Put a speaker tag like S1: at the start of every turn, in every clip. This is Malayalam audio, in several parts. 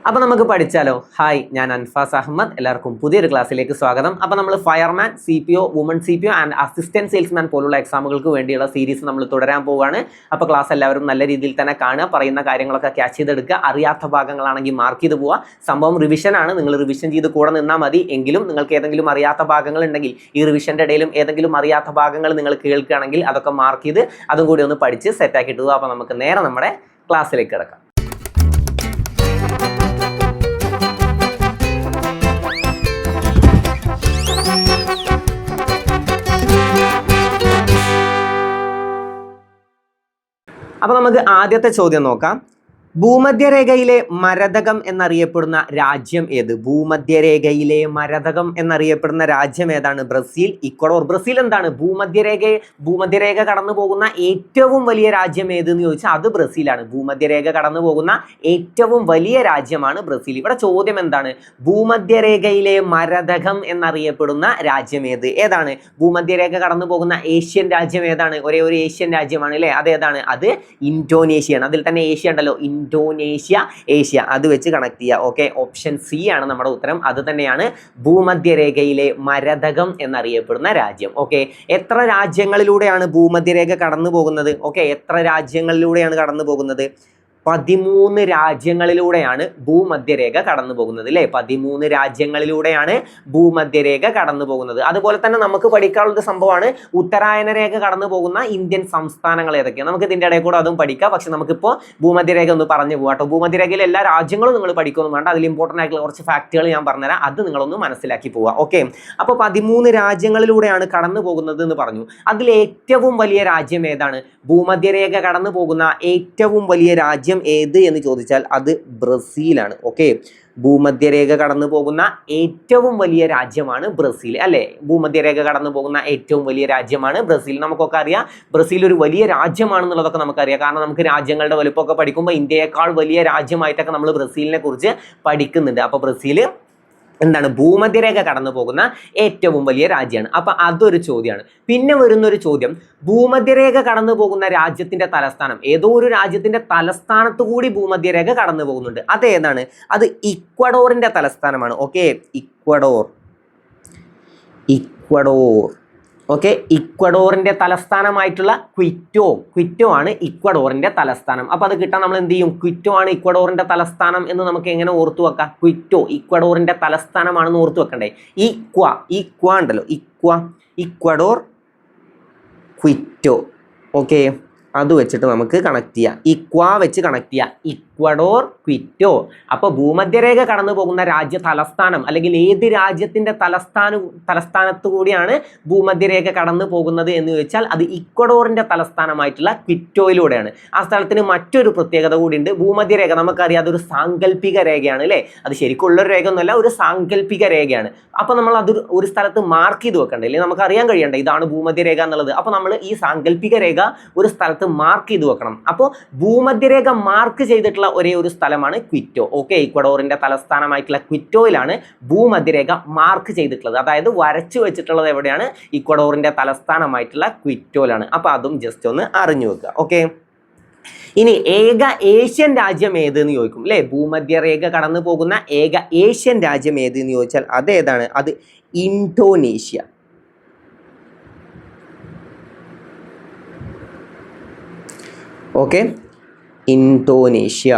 S1: അപ്പോൾ നമുക്ക് പഠിച്ചാലോ. ഹായ്, ഞാൻ അൻഫാസ് അഹമ്മദ്. എല്ലാവർക്കും പുതിയൊരു ക്ലാസ്സിലേക്ക് സ്വാഗതം. അപ്പോൾ നമ്മൾ fireman, CPO, woman CPO and assistant salesman പോലുള്ള എക്സാമുകൾക്ക് വേണ്ടിയുള്ള സീരീസ് നമ്മൾ തുടരാൻ പോവുകയാണ്. അപ്പോൾ ക്ലാസ് എല്ലാവരും നല്ല രീതിയിൽ തന്നെ കാണുക, പറയുന്ന കാര്യങ്ങളൊക്കെ ക്യാച്ച് ചെയ്തെടുക്കുക. അറിയാത്ത ഭാഗങ്ങളാണെങ്കിൽ മാർക്ക് ചെയ്ത് പോവുക. സംഭവം റിവിഷനാണ്, നിങ്ങൾ റിവിഷൻ ചെയ്ത് കൂടെ നിന്നാൽ മതി. എങ്കിലും നിങ്ങൾക്ക് ഏതെങ്കിലും അറിയാത്ത ഭാഗങ്ങൾ ഉണ്ടെങ്കിൽ ഈ റിവിഷൻ്റെ ഇടയിലും ഏതെങ്കിലും അറിയാത്ത ഭാഗങ്ങൾ നിങ്ങൾ കേൾക്കുകയാണെങ്കിൽ അതൊക്കെ മാർക്ക് ചെയ്ത് അതും കൂടി ഒന്ന് പഠിച്ച് സെറ്റാക്കിയിട്ട് പോവുക. അപ്പോൾ നമുക്ക് നേരെ നമ്മുടെ ക്ലാസ്സിലേക്ക് കിടക്കാം. അപ്പോൾ നമുക്ക് ആദ്യത്തെ ചോദ്യം നോക്കാം. ഭൂമധ്യരേഖയിലെ മരതകം എന്നറിയപ്പെടുന്ന രാജ്യം ഏത്? ഭൂമധ്യരേഖയിലെ മരതകം എന്നറിയപ്പെടുന്ന രാജ്യം ഏതാണ്? Brazil, Ecuador. ബ്രസീൽ എന്താണ്? ഭൂമധ്യരേഖ കടന്നു പോകുന്ന ഏറ്റവും വലിയ രാജ്യം ഏതെന്ന് ചോദിച്ചാൽ അത് ബ്രസീലാണ്. ഭൂമധ്യരേഖ കടന്നു പോകുന്ന ഏറ്റവും വലിയ രാജ്യമാണ് ബ്രസീൽ. ഇവിടെ ചോദ്യം എന്താണ്? ഭൂമധ്യരേഖയിലെ മരതകം എന്നറിയപ്പെടുന്ന രാജ്യം ഏതാണ്? ഭൂമധ്യരേഖ കടന്നു പോകുന്ന ഏഷ്യൻ രാജ്യം ഏതാണ്? ഒരേ ഒരു ഏഷ്യൻ രാജ്യമാണ് അല്ലേ? അതേതാണ്? അത് ഇന്തോനേഷ്യയാണ്. അതിൽ തന്നെ ഏഷ്യ ഉണ്ടല്ലോ, ഇന്തോനേഷ്യ, ഏഷ്യ. അത് വെച്ച് കണക്ട് ചെയ്യുക. ഓക്കെ, ഓപ്ഷൻ സി ആണ് നമ്മുടെ ഉത്തരം. അത് തന്നെയാണ് ഭൂമധ്യരേഖയിലെ മരതകം എന്നറിയപ്പെടുന്ന രാജ്യം. ഓക്കെ, എത്ര രാജ്യങ്ങളിലൂടെയാണ് ഭൂമധ്യരേഖ കടന്നു പോകുന്നത്? ഓക്കെ, എത്ര രാജ്യങ്ങളിലൂടെയാണ് കടന്നു പോകുന്നത്? 13 രാജ്യങ്ങളിലൂടെയാണ് ഭൂമധ്യരേഖ കടന്നു പോകുന്നത് അല്ലേ? 13 രാജ്യങ്ങളിലൂടെയാണ് ഭൂമധ്യരേഖ കടന്നു പോകുന്നത്. അതുപോലെ തന്നെ നമുക്ക് പഠിക്കാനുള്ള സംഭവമാണ് ഉത്തരായന രേഖ കടന്നു പോകുന്ന ഇന്ത്യൻ സംസ്ഥാനങ്ങൾ ഏതൊക്കെയാണ്. നമുക്ക് ഇതിൻ്റെ ഇടയിൽ കൂടെ അതും പഠിക്കാം. പക്ഷെ നമുക്കിപ്പോൾ ഭൂമധ്യരേഖ ഒന്ന് പറഞ്ഞു പോകാട്ടോ. ഭൂമധ്യരേഖയിലെ എല്ലാ രാജ്യങ്ങളും നിങ്ങൾ പഠിക്കൊന്നും വേണ്ട. അതിൽ ഇമ്പോർട്ടൻ്റ് ആയിട്ടുള്ള കുറച്ച് ഫാക്റ്റുകൾ ഞാൻ പറഞ്ഞുതരാം. അത് നിങ്ങളൊന്ന് മനസ്സിലാക്കി പോവുക. ഓക്കെ, അപ്പോൾ 13 രാജ്യങ്ങളിലൂടെയാണ് കടന്നു പോകുന്നത് എന്ന് പറഞ്ഞു. അതിൽ ഏറ്റവും വലിയ രാജ്യം ഏതാണ്? ഭൂമധ്യരേഖ കടന്നു പോകുന്ന ഏറ്റവും വലിയ രാജ്യം ഏത് എന്ന് ചോദിച്ചാൽ അത് ബ്രസീലാണ്. ഓക്കെ, ഭൂമധ്യരേഖ കടന്നു പോകുന്ന ഏറ്റവും വലിയ രാജ്യമാണ് ബ്രസീൽ അല്ലേ? ഭൂമധ്യരേഖ കടന്നു പോകുന്ന ഏറ്റവും വലിയ രാജ്യമാണ് ബ്രസീൽ. നമുക്കൊക്കെ അറിയാം ബ്രസീൽ ഒരു വലിയ രാജ്യമാണെന്നുള്ളതൊക്കെ നമുക്കറിയാം. കാരണം നമുക്ക് രാജ്യങ്ങളുടെ വലുപ്പമൊക്കെ പഠിക്കുമ്പോൾ ഇന്ത്യയേക്കാൾ വലിയ രാജ്യമായിട്ടൊക്കെ നമ്മൾ ബ്രസീലിനെ കുറിച്ച് പഠിക്കുന്നുണ്ട്. അപ്പോൾ ബ്രസീൽ എന്താണ്? ഭൂമധ്യരേഖ കടന്നു പോകുന്ന ഏറ്റവും വലിയ രാജ്യമാണ്. അപ്പൊ അതൊരു ചോദ്യമാണ്. പിന്നെ വരുന്നൊരു ചോദ്യം, ഭൂമധ്യരേഖ കടന്നു പോകുന്ന രാജ്യത്തിന്റെ തലസ്ഥാനം, ഏതോ ഒരു രാജ്യത്തിന്റെ തലസ്ഥാനത്ത് കൂടി ഭൂമധ്യരേഖ കടന്നു പോകുന്നുണ്ട്. അതേതാണ്? അത് ഇക്വഡോറിന്റെ തലസ്ഥാനമാണ്. Okay, Ecuador. ഓക്കെ, ഇക്വഡോറിന്റെ തലസ്ഥാനമായിട്ടുള്ള ക്വിറ്റോ ആണ് ഇക്വഡോറിന്റെ തലസ്ഥാനം. അപ്പൊ അത് കിട്ടാൻ നമ്മൾ എന്ത് ചെയ്യും? ക്വിറ്റോ ആണ് ഇക്വഡോറിന്റെ തലസ്ഥാനം എന്ന് നമുക്ക് എങ്ങനെ ഓർത്തു വെക്കാം? ക്വിറ്റോ ഇക്വഡോറിന്റെ തലസ്ഥാനമാണെന്ന് ഓർത്തു വെക്കണ്ടേ? ഇക്വ ഉണ്ടല്ലോ, ഇക്വഡോർ, ക്വിറ്റോ. ഓക്കെ, അത് വെച്ചിട്ട് നമുക്ക് കണക്ട് ചെയ്യാം. ഇക്വ വെച്ച് കണക്ട് ചെയ്യാം. Ecuador, Quito. അപ്പോൾ ഭൂമധ്യരേഖ കടന്നു പോകുന്ന രാജ്യ തലസ്ഥാനം അല്ലെങ്കിൽ ഏത് രാജ്യത്തിന്റെ തലസ്ഥാനത്ത് കൂടിയാണ് ഭൂമധ്യരേഖ കടന്നു പോകുന്നത് എന്ന് ചോദിച്ചാൽ അത് ഇക്വഡോറിന്റെ തലസ്ഥാനമായിട്ടുള്ള ക്വിറ്റോയിലൂടെയാണ്. ആ സ്ഥലത്തിന് മറ്റൊരു പ്രത്യേകത കൂടിയുണ്ട്. ഭൂമധ്യരേഖ നമുക്കറിയാം അതൊരു സാങ്കല്പിക രേഖയാണ് അല്ലേ? അത് ശരിക്കുള്ളൊരു രേഖ ഒന്നുമല്ല, ഒരു സാങ്കല്പിക രേഖയാണ്. അപ്പോൾ നമ്മൾ അത് ഒരു സ്ഥലത്ത് മാർക്ക് ചെയ്ത് വെക്കണ്ടേ അല്ലേ? നമുക്ക് അറിയാൻ കഴിയണ്ടേ ഇതാണ് ഭൂമധ്യരേഖ എന്നുള്ളത്. അപ്പോൾ നമ്മൾ ഈ സാങ്കല്പിക രേഖ ഒരു സ്ഥലത്ത് മാർക്ക് ചെയ്ത് വെക്കണം. അപ്പോൾ ഭൂമധ്യരേഖ മാർക്ക് ചെയ്തിട്ടുള്ള ഒരേ ഒരു സ്ഥലമാണ് ക്വിറ്റോ. ഓക്കെ, ഇക്വഡോറിന്റെ തലസ്ഥാനമായിട്ടുള്ള ക്വിറ്റോയിലാണ് ഭൂമധ്യരേഖ മാർക്ക് ചെയ്തിട്ടുള്ളത്. അതായത് വരച്ചു വെച്ചിട്ടുള്ളത് എവിടെയാണ്? ഇക്വഡോറിന്റെ തലസ്ഥാനമായിട്ടുള്ള ക്വിറ്റോയിലാണ്. അപ്പോൾ അതും ജസ്റ്റ് ഒന്ന് അറിഞ്ഞു വെക്കുക. ഓക്കെ, ഇനി ഏക ഏഷ്യൻ രാജ്യം ഏതെന്ന് ചോദിക്കും അല്ലേ? ഭൂമധ്യരേഖ കടന്നു പോകുന്ന ഏക ഏഷ്യൻ രാജ്യം ഏതെന്ന് ചോദിച്ചാൽ അതേതാണ്? അത് ഇന്തോനേഷ്യ. Okay, Indonesia.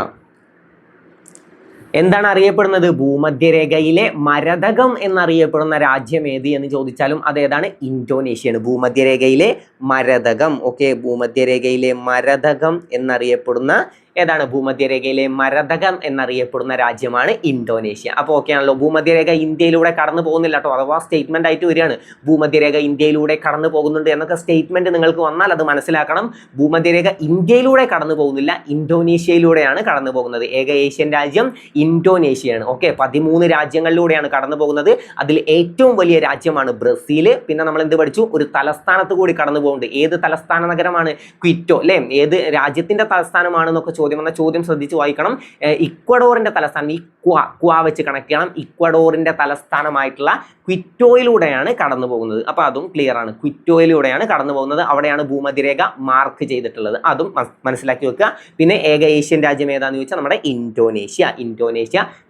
S1: എന്താണ് അറിയപ്പെടുന്നത്? ഭൂമധ്യരേഖയിലെ മരതകം എന്നറിയപ്പെടുന്ന രാജ്യം ഏത് എന്ന് ചോദിച്ചാലും അതേതാണ്? ഇന്തോനേഷ്യയാണ്. ഭൂമധ്യരേഖയിലെ മരതകം. ഓക്കെ, ഭൂമധ്യരേഖയിലെ മരതകം എന്നറിയപ്പെടുന്ന ഏതാണ്? ഭൂമധ്യരേഖയിലെ മരതകം എന്നറിയപ്പെടുന്ന രാജ്യമാണ് ഇന്തോനേഷ്യ. അപ്പോൾ ഓക്കെ ആണല്ലോ. ഭൂമധ്യരേഖ ഇന്ത്യയിലൂടെ കടന്നു പോകുന്നില്ല കേട്ടോ, അഥവാ സ്റ്റേറ്റ്മെന്റ് ആയിട്ട് വരികയാണ്. ഭൂമധ്യരേഖ ഇന്ത്യയിലൂടെ കടന്നു പോകുന്നുണ്ട് എന്നൊക്കെ സ്റ്റേറ്റ്മെന്റ് നിങ്ങൾക്ക് വന്നാൽ അത് മനസ്സിലാക്കണം. ഭൂമധ്യരേഖ ഇന്ത്യയിലൂടെ കടന്നു പോകുന്നില്ല, ഇന്തോനേഷ്യയിലൂടെയാണ് കടന്നു പോകുന്നത്. ഏക ഏഷ്യൻ രാജ്യം ഇന്തോനേഷ്യയാണ്. ഓക്കെ, 13 രാജ്യങ്ങളിലൂടെയാണ് കടന്നു പോകുന്നത്. അതിൽ ഏറ്റവും വലിയ രാജ്യമാണ് ബ്രസീൽ. പിന്നെ നമ്മൾ എന്ത് പഠിച്ചു? ഒരു തലസ്ഥാനത്ത് കൂടി കടന്നു പോകുന്നുണ്ട്. ഏത് തലസ്ഥാന നഗരമാണ്? ക്വിറ്റോ അല്ലേ? ഏത് രാജ്യത്തിന്റെ തലസ്ഥാനമാണെന്നൊക്കെ ചോദ്യം വന്ന ചോദ്യം ശ്രദ്ധിച്ച് വായിക്കണം. ഇക്വഡോറിന്റെ തലസ്ഥാനം, ഈ ക്വാ വെച്ച് കണക്ട് ചെയ്യണം. ഇക്വഡോറിന്റെ തലസ്ഥാനമായിട്ടുള്ള ക്വിറ്റോയിലൂടെയാണ് കടന്നു പോകുന്നത്. അപ്പൊ അതും ക്ലിയർ ആണ്. ക്വിറ്റോയിലൂടെയാണ് കടന്നു പോകുന്നത്. അവിടെയാണ് ഭൂമധ്യരേഖ മാർക്ക് ചെയ്തിട്ടുള്ളത്. അതും മനസ്സിലാക്കി വെക്കുക. പിന്നെ ഏക ഏഷ്യൻ രാജ്യം ഏതാന്ന് ചോദിച്ചാൽ നമ്മുടെ ഇന്തോനേഷ്യ.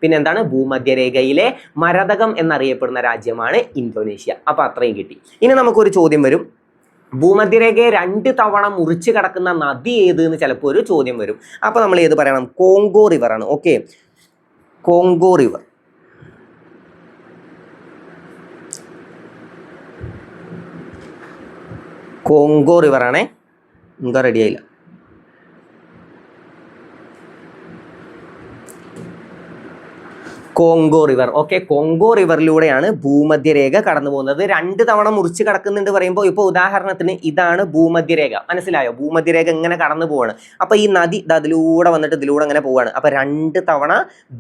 S1: പിന്നെ എന്താണ്, ഭൂമധ്യരേഖയിലെ മരതകം എന്നറിയപ്പെടുന്ന രാജ്യമാണ് ഇന്തോനേഷ്യ. അപ്പൊ അത്രയും കിട്ടി. ഇനി നമുക്കൊരു ചോദ്യം വരും, ഭൂമധ്യരേഖയെ 2 തവണ മുറിച്ച് കടക്കുന്ന നദി ഏത് എന്ന് ചിലപ്പോൾ ഒരു ചോദ്യം വരും. അപ്പൊ നമ്മൾ ഏത് പറയണം? കോങ്കോ റിവർ ആണ്. Okay, Congo river. Congo river ആണേ. എന്താ റെഡി ആയില്ല. Congo river. ഓക്കെ, കോങ്കോ റിവറിലൂടെയാണ് ഭൂമധ്യരേഖ കടന്നു പോകുന്നത്. 2 തവണ മുറിച്ച് കടക്കുന്നുണ്ട് പറയുമ്പോൾ, ഇപ്പോൾ ഉദാഹരണത്തിന് ഇതാണ് ഭൂമധ്യരേഖ. മനസ്സിലായോ? ഭൂമധ്യരേഖ ഇങ്ങനെ കടന്നു പോവാണ്. അപ്പൊ ഈ നദി അതിലൂടെ വന്നിട്ട് ഇതിലൂടെ അങ്ങനെ പോവാണ്. അപ്പൊ 2 തവണ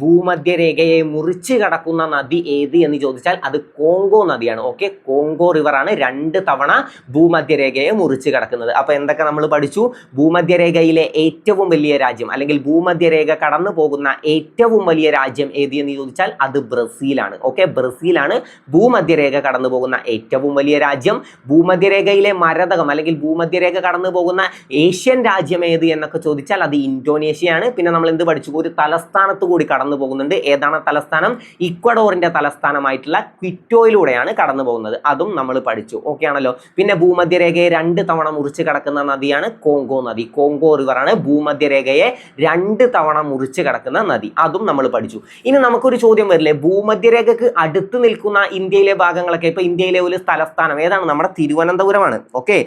S1: ഭൂമധ്യരേഖയെ മുറിച്ച് കടക്കുന്ന നദി ഏത് എന്ന് ചോദിച്ചാൽ അത് കോങ്കോ നദിയാണ്. ഓക്കെ, കോങ്കോ റിവർ ആണ് 2 തവണ ഭൂമധ്യരേഖയെ മുറിച്ച് കടക്കുന്നത്. അപ്പൊ എന്തൊക്കെ നമ്മൾ പഠിച്ചു? ഭൂമധ്യരേഖയിലെ ഏറ്റവും വലിയ രാജ്യം അല്ലെങ്കിൽ ഭൂമധ്യരേഖ കടന്നു പോകുന്ന ഏറ്റവും വലിയ രാജ്യം ഏത് എന്ന് ചോദിച്ചാൽ അത് ബ്രസീലാണ്. ഓക്കെ, ബ്രസീലാണ് ഭൂമധ്യരേഖ കടന്നു പോകുന്ന ഏറ്റവും വലിയ രാജ്യം. ഭൂമധ്യരേഖയിലെ മരതകം അല്ലെങ്കിൽ ഭൂമധ്യരേഖ കടന്നു പോകുന്ന ഏഷ്യൻ രാജ്യം ഏത് എന്നൊക്കെ ചോദിച്ചാൽ അത് ഇന്തോനേഷ്യയാണ്. പിന്നെ നമ്മൾ എന്ത് പഠിച്ചു? ഒരു തലസ്ഥാനത്ത് കൂടി കടന്നു പോകുന്നുണ്ട്. ഏതാണ് തലസ്ഥാനം? ഇക്വഡോറിന്റെ തലസ്ഥാനമായിട്ടുള്ള ക്വിറ്റോയിലൂടെയാണ് കടന്നു പോകുന്നത്. അതും നമ്മൾ പഠിച്ചു. ഓക്കെ ആണല്ലോ. പിന്നെ ഭൂമധ്യരേഖയെ 2 തവണ മുറിച്ച് കടക്കുന്ന നദിയാണ് കോങ്കോ നദി. കോങ്കോ റിവർ ആണ് ഭൂമധ്യരേഖയെ 2 തവണ മുറിച്ച് കടക്കുന്ന നദി. അതും നമ്മൾ പഠിച്ചു. ഇനി നമുക്കൊരു ചോദ്യം വരില്ലേ, ഭൂമധ്യരേഖക്ക് അടുത്ത് നിൽക്കുന്ന ഇന്ത്യയിലെ ഭാഗങ്ങളൊക്കെ. ഇപ്പൊ ഇന്ത്യയിലെ ഒരു തലസ്ഥാനം ഏതാണ്? നമ്മുടെ തിരുവനന്തപുരമാണ്. ഓക്കെ,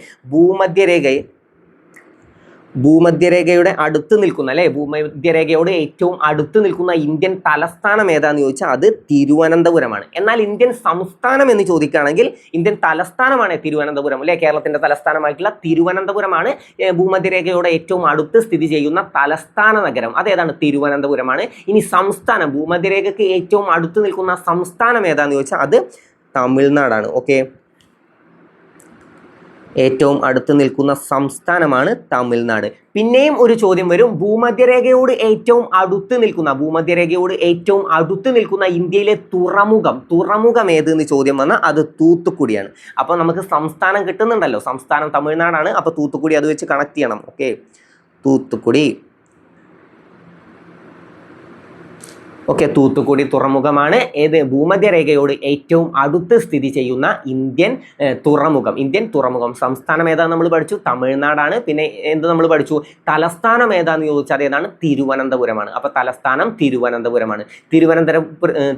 S1: ഭൂമധ്യരേഖയുടെ അടുത്ത് നിൽക്കുന്ന അല്ലെ, ഭൂമധ്യരേഖയോട് ഏറ്റവും അടുത്ത് നിൽക്കുന്ന ഇന്ത്യൻ തലസ്ഥാനം ഏതാന്ന് ചോദിച്ചാൽ അത് തിരുവനന്തപുരമാണ്. എന്നാൽ ഇന്ത്യൻ സംസ്ഥാനം എന്ന് ചോദിക്കുകയാണെങ്കിൽ ഇന്ത്യൻ തലസ്ഥാനമാണ് തിരുവനന്തപുരം അല്ലെ. കേരളത്തിന്റെ തലസ്ഥാനമായിട്ടുള്ള തിരുവനന്തപുരമാണ് ഭൂമധ്യരേഖയോട് ഏറ്റവും അടുത്ത് സ്ഥിതി ചെയ്യുന്ന തലസ്ഥാന നഗരം. അതേതാണ്? തിരുവനന്തപുരമാണ്. ഇനി സംസ്ഥാനം, ഭൂമധ്യരേഖയ്ക്ക് ഏറ്റവും അടുത്ത് നിൽക്കുന്ന സംസ്ഥാനം ഏതാന്ന് ചോദിച്ചാൽ അത് തമിഴ്നാടാണ്. ഓക്കെ, ഏറ്റവും അടുത്ത് നിൽക്കുന്ന സംസ്ഥാനമാണ് തമിഴ്നാട്. പിന്നെയും ഒരു ചോദ്യം വരും, ഭൂമധ്യരേഖയോട് ഏറ്റവും അടുത്ത് നിൽക്കുന്ന ഇന്ത്യയിലെ തുറമുഖം ഏത് എന്ന് ചോദ്യം വന്നാൽ അത് തൂത്തുക്കുടിയാണ്. അപ്പൊ നമുക്ക് സംസ്ഥാനം കിട്ടുന്നുണ്ടല്ലോ, സംസ്ഥാനം തമിഴ്നാടാണ്. അപ്പൊ തൂത്തുക്കുടി അത് വെച്ച് കണക്ട് ചെയ്യണം. ഓക്കെ, തൂത്തുക്കുടി. ഓക്കെ, തൂത്തുക്കുടി തുറമുഖമാണ് ഏത്? ഭൂമധ്യരേഖയോട് ഏറ്റവും അടുത്ത് സ്ഥിതി ചെയ്യുന്ന ഇന്ത്യൻ തുറമുഖം. സംസ്ഥാനം ഏതാന്ന് നമ്മൾ പഠിച്ചു? തമിഴ്നാടാണ്. പിന്നെ എന്ത് നമ്മൾ പഠിച്ചു? തലസ്ഥാനം ഏതാന്ന് ചോദിച്ചാൽ ഏതാണ്? തിരുവനന്തപുരമാണ്. അപ്പൊ തലസ്ഥാനം തിരുവനന്തപുരമാണ്.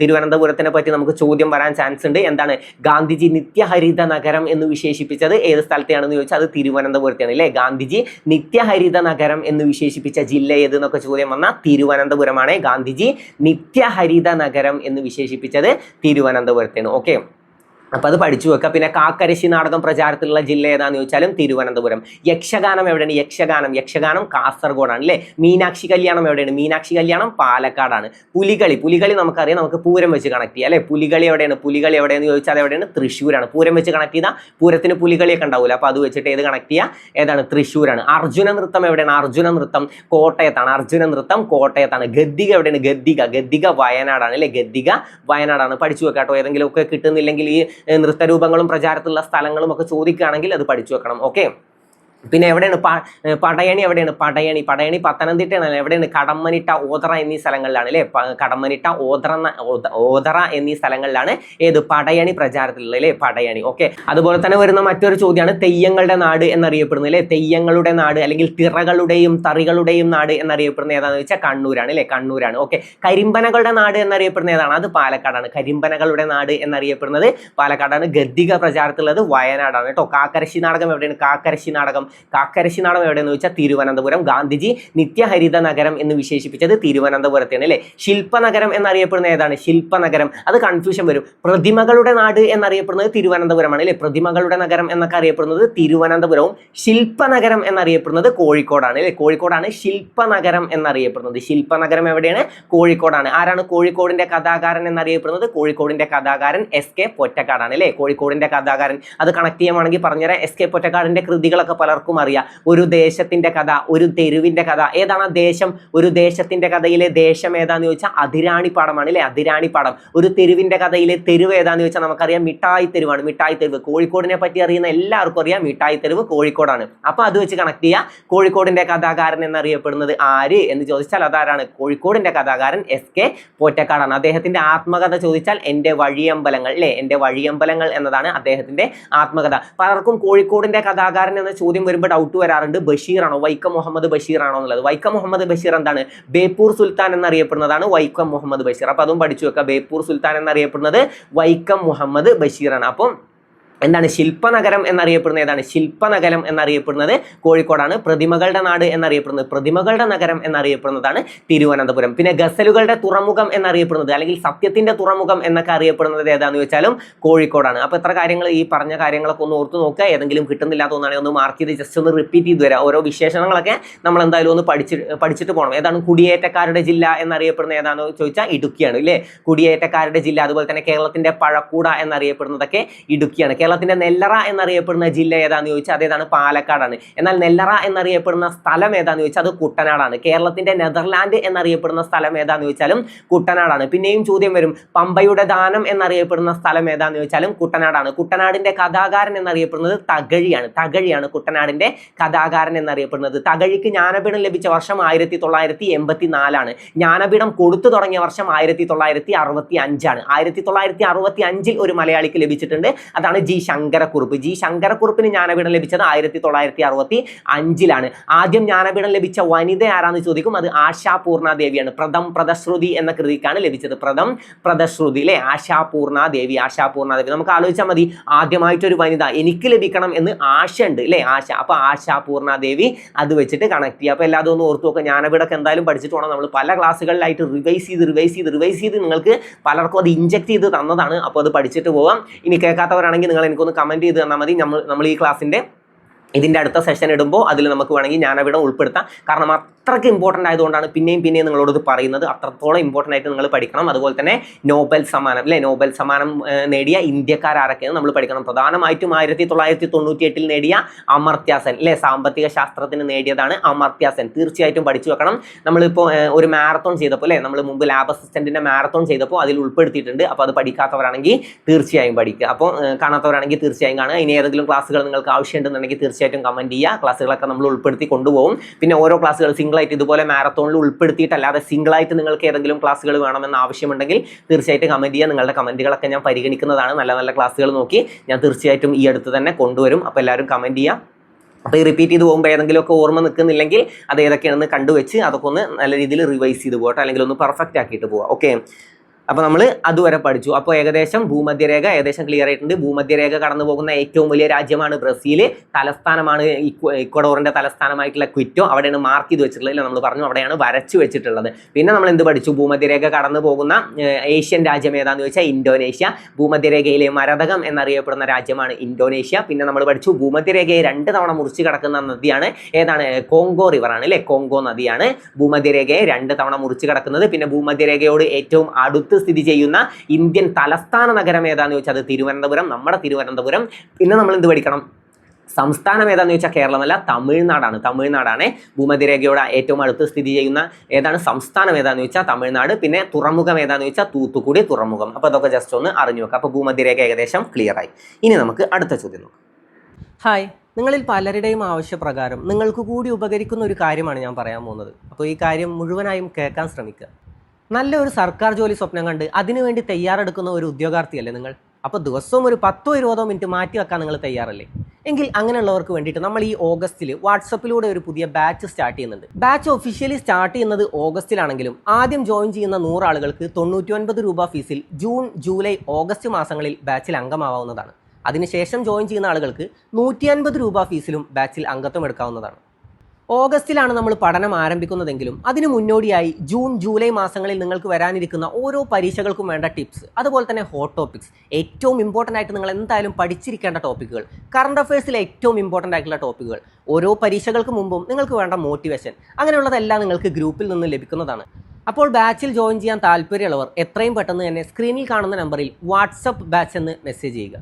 S1: തിരുവനന്തപുരത്തിനെ പറ്റി നമുക്ക് ചോദ്യം വരാൻ ചാൻസ് ഉണ്ട്. എന്താണ്? ഗാന്ധിജി നിത്യഹരിത നഗരം എന്ന് വിശേഷിപ്പിച്ചത് ഏത് സ്ഥലത്തെയാണെന്ന് ചോദിച്ചാൽ അത് തിരുവനന്തപുരത്തെയാണ് അല്ലെ. ഗാന്ധിജി നിത്യഹരിത നഗരം എന്ന് വിശേഷിപ്പിച്ച ജില്ല ഏത് എന്നൊക്കെ ചോദ്യം വന്നാൽ തിരുവനന്തപുരമാണ്. ഗാന്ധിജി നിത്യഹരിത നഗരം എന്ന് വിശേഷിപ്പിച്ചത് തിരുവനന്തപുരത്താണ്. ഓക്കെ, അപ്പൊ അത് പഠിച്ചു വെക്കുക. പിന്നെ കാക്കരശ്ശി നാടകം പ്രചാരത്തിലുള്ള ജില്ല ഏതാന്ന് ചോദിച്ചാലും തിരുവനന്തപുരം. യക്ഷഗാനം എവിടെയാണ്? യക്ഷഗാനം കാസർഗോഡാണ് അല്ലെ. മീനാക്ഷി കല്യാണം എവിടെയാണ്? മീനാക്ഷി കല്യാണം പാലക്കാടാണ്. പുലികളി നമുക്കറിയാം, നമുക്ക് പൂരം വെച്ച് കണക്ട് ചെയ്യാം അല്ലെ. പുലികളി എവിടെയെന്ന് ചോദിച്ചാൽ എവിടെയാണ്? തൃശ്ശൂരാണ്. പൂരം വെച്ച് കണക്ട് ചെയ്താൽ പൂരത്തിന് പുലികളിയൊക്കെ ഉണ്ടാവില്ല. അപ്പൊ അത് വെച്ചിട്ട് ഏത് കണക്ട് ചെയ്യുക? ഏതാണ്? തൃശ്ശൂരാണ്. അർജുന നൃത്തം എവിടെയാണ്? അർജുന നൃത്തം കോട്ടയത്താണ്. ഗദ്ദിക എവിടെയാണ്? ഗദ്ദിക വയനാടാണ് അല്ലെ. ഗദ്ദിക വയനാടാണ്. പഠിച്ചു വെക്കാട്ടോ. ഏതെങ്കിലും ഒക്കെ കിട്ടുന്നില്ലെങ്കിൽ ഈ നൃത്തരൂപങ്ങളും പ്രചാരത്തിലുള്ള സ്ഥലങ്ങളും ഒക്കെ ചോദിക്കുകയാണെങ്കിൽ അത് പഠിച്ചു വെക്കണം. ഓക്കെ, പിന്നെ എവിടെയാണ് പടയണി? എവിടെയാണ് പടയണി? പത്തനംതിട്ടയാണ്. എവിടെയാണ്? കടമ്മനിട്ട, ഓതറ എന്നീ സ്ഥലങ്ങളിലാണ് അല്ലെ. കടമ്മനിട്ട, ഓതറ എന്നീ സ്ഥലങ്ങളിലാണ് ഏത്? പടയണി പ്രചാരത്തിലുള്ള അല്ലെ. പടയണി. ഓക്കെ, അതുപോലെ തന്നെ വരുന്ന മറ്റൊരു ചോദ്യമാണ് തെയ്യങ്ങളുടെ നാട് എന്നറിയപ്പെടുന്നത് അല്ലെ. തെയ്യങ്ങളുടെ നാട് അല്ലെങ്കിൽ തിറകളുടെയും തറികളുടെയും നാട് എന്നറിയപ്പെടുന്ന ഏതാണെന്ന് വെച്ചാൽ കണ്ണൂരാണ് അല്ലെ. കണ്ണൂരാണ്. ഓക്കെ, കരിമ്പനകളുടെ നാട് എന്നറിയപ്പെടുന്ന ഏതാണ്? അത് പാലക്കാടാണ്. കരിമ്പനകളുടെ നാട് എന്നറിയപ്പെടുന്നത് പാലക്കാടാണ്. ഗദ്ദിക പ്രചാരത്തിലുള്ളത് വയനാടാണ് കേട്ടോ. കാക്കരശ്ശി നാടകം എവിടെയാണ്? കാക്കരശ്ശി നാടകം എവിടെയെന്ന് വെച്ചാൽ തിരുവനന്തപുരം. ഗാന്ധിജി നിത്യഹരിത നഗരം എന്ന് വിശേഷിപ്പിച്ചത് തിരുവനന്തപുരത്താണ് അല്ലെ. ശില്പനഗരം എന്നറിയപ്പെടുന്ന ഏതാണ്? ശില്പനഗരം. അത് കൺഫ്യൂഷൻ വരും. പ്രതിമകളുടെ നാട് എന്നറിയപ്പെടുന്നത് തിരുവനന്തപുരമാണ് അല്ലെ. പ്രതിമകളുടെ നഗരം എന്നൊക്കെ അറിയപ്പെടുന്നത് തിരുവനന്തപുരവും ശില്പനഗരം എന്നറിയപ്പെടുന്നത് കോഴിക്കോടാണ് അല്ലെ. കോഴിക്കോടാണ് ശില്പനഗരം എന്നറിയപ്പെടുന്നത്. ശില്പനഗരം എവിടെയാണ്? കോഴിക്കോടാണ്. ആരാണ് കോഴിക്കോടിന്റെ കഥാകാരൻ എന്നറിയപ്പെടുന്നത്? കോഴിക്കോടിന്റെ കഥാകാരൻ എസ് കെ പൊറ്റക്കാടാണ് അല്ലെ. കോഴിക്കോടിന്റെ കഥാകാരൻ അത് കണക്ട് ചെയ്യുകയാണെങ്കിൽ പറഞ്ഞുതരാം. എസ് കെ പൊറ്റക്കാടിന്റെ കൃതികളൊക്കെ പലർക്കും പലർക്കും അറിയാം. ഒരു ദേശത്തിന്റെ കഥ, ഒരു തെരുവിന്റെ കഥ. ഏതാണ് ആ ദേശം? ഒരു ദേശത്തിന്റെ കഥയിലെ ദേശം ഏതാന്ന് ചോദിച്ചാൽ അതിരാണിപ്പാടമാണ് അല്ലെ? അതിരാണിപ്പാടം. ഒരു തെരുവിന്റെ കഥയിലെ തെരുവ് ഏതാന്ന് ചോദിച്ചാൽ നമുക്കറിയാം മിഠായി തെരുവാണ്. മിഠായി തെരുവ് കോഴിക്കോടിനെ പറ്റി അറിയുന്ന എല്ലാവർക്കും അറിയാം മിഠായി തെരുവ് കോഴിക്കോടാണ്. അപ്പൊ അത് വെച്ച് കണക്ട് ചെയ്യുക. കോഴിക്കോടിന്റെ കഥാകാരൻ എന്നറിയപ്പെടുന്നത് ആര് എന്ന് ചോദിച്ചാൽ അതാരാണ്? കോഴിക്കോടിന്റെ കഥാകാരൻ SK പൊറ്റക്കാടാണ്. അദ്ദേഹത്തിന്റെ ആത്മകഥ ചോദിച്ചാൽ എൻ്റെ വഴിയമ്പലങ്ങൾ അല്ലെ? എൻ്റെ വഴിയമ്പലങ്ങൾ എന്നതാണ് അദ്ദേഹത്തിന്റെ ആത്മകഥ. പലർക്കും കോഴിക്കോടിന്റെ കഥാകാരൻ എന്ന ചോദ്യം വരുമ്പോൾ ഡൗട്ട് വരാറുണ്ട്. ബഷീറാണോ, വൈക്കം മുഹമ്മദ് ബഷീർ ആണോ എന്നുള്ളത്. വൈക്കം മുഹമ്മദ് ബഷീർ എന്താണ്? ബേപ്പൂർ സുൽത്താൻ എന്നറിയപ്പെടുന്നതാണ് വൈക്കം മുഹമ്മദ് ബഷീർ. അപ്പൊ അതും പഠിച്ചു വെക്കുക. ബേപ്പൂർ സുൽത്താൻ എന്നറിയപ്പെടുന്നത് വൈക്കം മുഹമ്മദ് ബഷീറാണ്. അപ്പം എന്താണ് ശില്പനഗരം എന്നറിയപ്പെടുന്നത്? ഏതാണ്? ശില്പനഗരം എന്നറിയപ്പെടുന്നത് കോഴിക്കോടാണ്. പ്രതിമകളുടെ നാട് എന്നറിയപ്പെടുന്നത്, പ്രതിമകളുടെ നഗരം എന്നറിയപ്പെടുന്നതാണ് തിരുവനന്തപുരം. പിന്നെ ഗസലുകളുടെ തുറമുഖം എന്നറിയപ്പെടുന്നത് അല്ലെങ്കിൽ സത്യത്തിന്റെ തുറമുഖം എന്നൊക്കെ അറിയപ്പെടുന്നത് ഏതാണെന്ന് ചോദിച്ചാലും കോഴിക്കോടാണ്. അപ്പൊ എത്ര കാര്യങ്ങൾ, ഈ പറഞ്ഞ കാര്യങ്ങളൊക്കെ ഒന്ന് ഓർത്ത് നോക്കുക. ഏതെങ്കിലും കിട്ടുന്നില്ലാത്ത ഒന്നാണെങ്കിൽ ഒന്ന് മാർക്ക് ചെയ്ത് ജസ്റ്റ് ഒന്ന് റിപ്പീറ്റ് ചെയ്ത് വരാം. ഓരോ വിശേഷണങ്ങളൊക്കെ നമ്മൾ എന്തായാലും ഒന്ന് പഠിച്ചിട്ട് പോകണം. ഏതാണ് കുടിയേറ്റക്കാരുടെ ജില്ല എന്നറിയപ്പെടുന്നത്? ഏതാണെന്ന് ചോദിച്ചാൽ ഇടുക്കിയാണ് അല്ലേ? കുടിയേറ്റക്കാരുടെ ജില്ല. അതുപോലെ തന്നെ കേരളത്തിന്റെ പഴക്കൂട എന്നറിയപ്പെടുന്നതൊക്കെ ഇടുക്കിയാണ്. കേരളത്തിന്റെ നെല്ലറ എന്നറിയപ്പെടുന്ന ജില്ല ഏതാന്ന് ചോദിച്ചാൽ അതേതാണ്? പാലക്കാടാണ്. എന്നാൽ നെല്ലറ എന്നറിയപ്പെടുന്ന സ്ഥലം ഏതാന്ന് ചോദിച്ചാൽ അത് കുട്ടനാടാണ്. കേരളത്തിന്റെ നെതർലാൻഡ് എന്നറിയപ്പെടുന്ന സ്ഥലം ഏതാന്ന് ചോദിച്ചാലും കുട്ടനാടാണ്. പിന്നെയും ചോദ്യം വരും, പമ്പയുടെ ദാനം എന്നറിയപ്പെടുന്ന സ്ഥലം ഏതാന്ന് ചോദിച്ചാലും കുട്ടനാടാണ്. കുട്ടനാടിന്റെ കഥാകാരൻ എന്നറിയപ്പെടുന്നത് തകഴിയാണ്. തകഴിയാണ് കുട്ടനാടിന്റെ കഥാകാരൻ എന്നറിയപ്പെടുന്നത്. തകഴിക്ക് ജ്ഞാനപീഠം ലഭിച്ച വർഷം 1984 ജ്ഞാനപീഠം കൊടുത്തു തുടങ്ങിയ വർഷം 1965 1965 ഒരു മലയാളിക്ക് ലഭിച്ചിട്ടുണ്ട്. അതാണ് ജി ശങ്കരക്കുറുപ്പ്. ജി ശങ്കരക്കുറുപ്പിന് ജ്ഞാനപീഠം ലഭിച്ചത് 1965 ആദ്യം ജ്ഞാനപീഠം ലഭിച്ച വനിത ആരാന്ന് ചോദിക്കും. അത് ആശാപൂർണാദേവിയാണ്. പ്രഥം പ്രദശ്രുതി എന്ന കൃതിക്കാണ് ലഭിച്ചത്. പ്രഥം പ്രദശ്രുതി അല്ലെ? ആശാപൂർണാദേവി. ആശാപൂർണാദേവി നമുക്ക് ആലോചിച്ചാൽ മതി. ആദ്യമായിട്ടൊരു വനിത എനിക്ക് ലഭിക്കണം എന്ന് ആശ ഉണ്ട് അല്ലെ? ആശ. അപ്പൊ ആശാപൂർണാദേവി അത് വെച്ചിട്ട് കണക്ട് ചെയ്യുക. അപ്പൊ എല്ലാതും ഒന്ന് ഓർത്ത് നോക്കുക. ജ്ഞാനപീഠമൊക്കെ എന്തായാലും പഠിച്ചിട്ട് വേണം. നമ്മൾ പല ക്ലാസ്സുകളിലായിട്ട് റിവൈസ് ചെയ്ത് നിങ്ങൾക്ക് പലർക്കും അത് ഇൻജക്ട് ചെയ്ത് തന്നതാണ്. അപ്പോൾ അത് പഠിച്ചിട്ട് പോവാം. ഇനി കേൾക്കാത്തവരാണെങ്കിൽ നിങ്ങൾ എനിക്കൊന്ന് കമന്റ് ചെയ്ത് തന്നാൽ മതി. നമ്മൾ ഈ ക്ലാസ്സിന്റെ ഇതിൻ്റെ അടുത്ത സെഷൻ ഇടുമ്പോൾ അതിൽ നമുക്ക് വേണമെങ്കിൽ ജ്ഞാനപീഠം ഉൾപ്പെടുത്താം. കാരണം അത്രയ്ക്ക് ഇമ്പോർട്ടൻ്റ് ആയതുകൊണ്ടാണ് പിന്നെയും നിങ്ങളോട് ഇത് പറയുന്നത്. അത്രത്തോളം ഇമ്പോർട്ടൻ്റ് ആയിട്ട് നിങ്ങൾ പഠിക്കണം. അതുപോലെ തന്നെ നോബൽ സമ്മാനം അല്ലെ? നോബൽ സമ്മാനം നേടിയ ഇന്ത്യക്കാരൊക്കെയാണ് നമ്മൾ പഠിക്കണം. പ്രധാനമായിട്ടും 1998 നേടിയ അമർത്യ സെൻ അല്ലെ? സാമ്പത്തിക ശാസ്ത്രത്തിന് നേടിയതാണ് അമർത്യ സെൻ. തീർച്ചയായിട്ടും പഠിച്ചു വെക്കണം. നമ്മളിപ്പോൾ ഒരു മാരത്തോൺ ചെയ്തപ്പോൾ അല്ലെ? നമ്മൾ മുമ്പ് ലാബ് അസിസ്റ്റന്റിന്റെ മാരത്തോൺ ചെയ്തപ്പോൾ അതിൽ ഉൾപ്പെടുത്തിയിട്ടുണ്ട്. അപ്പോൾ അത് പഠിക്കാത്തവരാണെങ്കിൽ തീർച്ചയായും പഠിക്കുക. അപ്പോൾ കാണാത്തവരാണെങ്കിൽ തീർച്ചയായും കാണുക. ഇനി ഏതെങ്കിലും ക്ലാസ്സുകൾ നിങ്ങൾക്ക് ആവശ്യമുണ്ടെന്നുണ്ടെങ്കിൽ തീർച്ചയായിട്ടും കമന്റ് ചെയ്യുക. ക്ലാസ്സുകളൊക്കെ നമ്മൾ ഉൾപ്പെടുത്തി കൊണ്ടുപോകും. പിന്നെ ഓരോ ക്ലാസ്സുകൾ സിംഗിളായിട്ട് ഇതുപോലെ മാരത്തോണിൽ ഉൾപ്പെടുത്തിയിട്ടല്ലാതെ സിംഗിളായിട്ട് നിങ്ങൾക്ക് ഏതെങ്കിലും ക്ലാസ്സുകൾ വേണമെന്ന് ആവശ്യമുണ്ടെങ്കിൽ തീർച്ചയായിട്ടും കമന്റ് ചെയ്യുക. നിങ്ങളുടെ കമന്റുകളൊക്കെ ഞാൻ പരിഗണിക്കുന്നതാണ്. നല്ല ക്ലാസ്സുകൾ നോക്കി ഞാൻ തീർച്ചയായിട്ടും ഈ അടുത്ത് തന്നെ കൊണ്ടുവരും. അപ്പോൾ എല്ലാവരും കമന്റ് ചെയ്യുക. അപ്പോൾ ഈ റിപ്പീറ്റ് ചെയ്ത് പോകുമ്പോൾ ഏതെങ്കിലുമൊക്കെ ഓർമ്മ നിൽക്കുന്നില്ലെങ്കിൽ അത് ഏതൊക്കെയാണെന്ന് കണ്ടുവെച്ച് അതൊക്കെ ഒന്ന് നല്ല രീതിയിൽ റിവൈസ് ചെയ്ത് പോകട്ടെ, അല്ലെങ്കിൽ ഒന്ന് പെർഫെക്റ്റ് ആക്കിയിട്ട് പോവാം. ഓക്കെ, അപ്പോൾ നമ്മൾ അതുവരെ പഠിച്ചു. അപ്പോൾ ഏകദേശം ഭൂമധ്യരേഖ ഏകദേശം ക്ലിയർ ആയിട്ടുണ്ട്. ഭൂമധ്യരേഖ കടന്നു പോകുന്ന ഏറ്റവും വലിയ രാജ്യമാണ് ബ്രസീൽ. തലസ്ഥാനമാണ് ഇക്വഡോറിന്റെ തലസ്ഥാനമായിട്ടുള്ള ക്വിറ്റോ. അവിടെയാണ് മാർക്ക് ചെയ്ത് വെച്ചിട്ടുള്ളത്. നമ്മൾ പറഞ്ഞു അവിടെയാണ് വരച്ചു വെച്ചിട്ടുള്ളത്. പിന്നെ നമ്മൾ എന്ത് പഠിച്ചു? ഭൂമധ്യരേഖ കടന്നു പോകുന്ന ഏഷ്യൻ രാജ്യം ഏതാന്ന് ചോദിച്ചാൽ ഇന്തോനേഷ്യ. ഭൂമധ്യരേഖയിലെ മരതകം എന്നറിയപ്പെടുന്ന രാജ്യമാണ് ഇന്തോനേഷ്യ. പിന്നെ നമ്മൾ പഠിച്ചു ഭൂമധ്യരേഖയെ 2 തവണ മുറിച്ച് കിടക്കുന്ന നദിയാണ് ഏതാണ്? കോങ്കോ റിവറാണ് അല്ലെ? കോങ്കോ നദിയാണ് ഭൂമധ്യരേഖയെ 2 തവണ മുറിച്ച് കിടക്കുന്നത്. പിന്നെ ഭൂമധ്യരേഖയോട് ഏറ്റവും അടുത്ത് സ്ഥിതി ചെയ്യുന്ന ഇന്ത്യൻ തലസ്ഥാന നഗരം ഏതാന്ന് ചോദിച്ചാൽ അത് തിരുവനന്തപുരം, നമ്മുടെ തിരുവനന്തപുരം. പിന്നെ നമ്മൾ എന്ത് പഠിക്കണം? സംസ്ഥാനം ഏതാന്ന് ചോദിച്ചാൽ കേരളമല്ല, തമിഴ്നാടാണ്. ഭൂമധ്യരേഖയോട് ഏറ്റവും അടുത്ത് സ്ഥിതി ചെയ്യുന്ന ഏതാണ് സംസ്ഥാനം ഏതാന്ന് ചോദിച്ചാൽ തമിഴ്നാട്. പിന്നെ തുറമുഖം ഏതാന്ന് ചോദിച്ചാൽ തൂത്തുക്കുടി തുറമുഖം. അപ്പോൾ അതൊക്കെ ജസ്റ്റ് ഒന്ന് അറിഞ്ഞു വെക്കാം. അപ്പോൾ ഭൂമധ്യരേഖ ഏകദേശം ക്ലിയർ ആയി. ഇനി നമുക്ക് അടുത്ത ചോദ്യം നോക്കാം.
S2: ഹായ്, നിങ്ങളിൽ പലരുടെയും ആവശ്യപ്രകാരം നിങ്ങൾക്ക് കൂടി ഉപകരിക്കുന്ന ഒരു കാര്യമാണ് ഞാൻ പറയാൻ പോകുന്നത്. അപ്പോൾ ഈ കാര്യം മുഴുവനായും കേൾക്കാൻ ശ്രമിക്കുക. നല്ലൊരു സർക്കാർ ജോലി സ്വപ്നം കണ്ട് അതിനുവേണ്ടി തയ്യാറെടുക്കുന്ന ഒരു ഉദ്യോഗാർത്ഥിയല്ലേ നിങ്ങൾ? അപ്പോൾ ദിവസവും ഒരു 10-20 മിനിറ്റ് മാറ്റി വെക്കാൻ നിങ്ങൾ തയ്യാറല്ലേ? എങ്കിൽ അങ്ങനെയുള്ളവർക്ക് വേണ്ടിയിട്ട് നമ്മൾ ഈ ഓഗസ്റ്റിൽ വാട്സപ്പിലൂടെ ഒരു പുതിയ ബാച്ച് സ്റ്റാർട്ട് ചെയ്യുന്നുണ്ട്. ബാച്ച് ഒഫീഷ്യലി സ്റ്റാർട്ട് ചെയ്യുന്നത് ഓഗസ്റ്റിലാണെങ്കിലും ആദ്യം ജോയിൻ ചെയ്യുന്ന 100 ആളുകൾക്ക് 99 രൂപ ഫീസിൽ ജൂൺ, ജൂലൈ, ഓഗസ്റ്റ് മാസങ്ങളിൽ ബാച്ചിൽ അംഗമാവാവുന്നതാണ്. അതിനുശേഷം ജോയിൻ ചെയ്യുന്ന ആളുകൾക്ക് 150 രൂപ ഫീസിലും ബാച്ചിൽ അംഗത്വം എടുക്കാവുന്നതാണ്. ഓഗസ്റ്റിലാണ് നമ്മൾ പഠനം ആരംഭിക്കുന്നതെങ്കിലും അതിന് മുന്നോടിയായി ജൂൺ, ജൂലൈ മാസങ്ങളിൽ നിങ്ങൾക്ക് വരാനിരിക്കുന്ന ഓരോ പരീക്ഷകൾക്കും വേണ്ട ടിപ്സ്, അതുപോലെ തന്നെ ഹോട്ട് ടോപ്പിക്സ്, ഏറ്റവും ഇമ്പോർട്ടൻ്റ് ആയിട്ട് നിങ്ങൾ എന്തായാലും പഠിച്ചിരിക്കേണ്ട ടോപ്പിക്കുകൾ, കറണ്ട് അഫയേഴ്സിലെ ഏറ്റവും ഇമ്പോർട്ടൻ്റ് ആയിട്ടുള്ള ടോപ്പിക്കുകൾ, ഓരോ പരീക്ഷകൾക്ക് മുമ്പും നിങ്ങൾക്ക് വേണ്ട മോട്ടിവേഷൻ, അങ്ങനെയുള്ളതെല്ലാം നിങ്ങൾക്ക് ഗ്രൂപ്പിൽ നിന്ന് ലഭിക്കുന്നതാണ്. അപ്പോൾ ബാച്ചിൽ ജോയിൻ ചെയ്യാൻ താല്പര്യമുള്ളവർ എത്രയും പെട്ടെന്ന് തന്നെ സ്ക്രീനിൽ കാണുന്ന നമ്പറിൽ വാട്സപ്പ് ബാച്ച് എന്ന് മെസ്സേജ് ചെയ്യുക.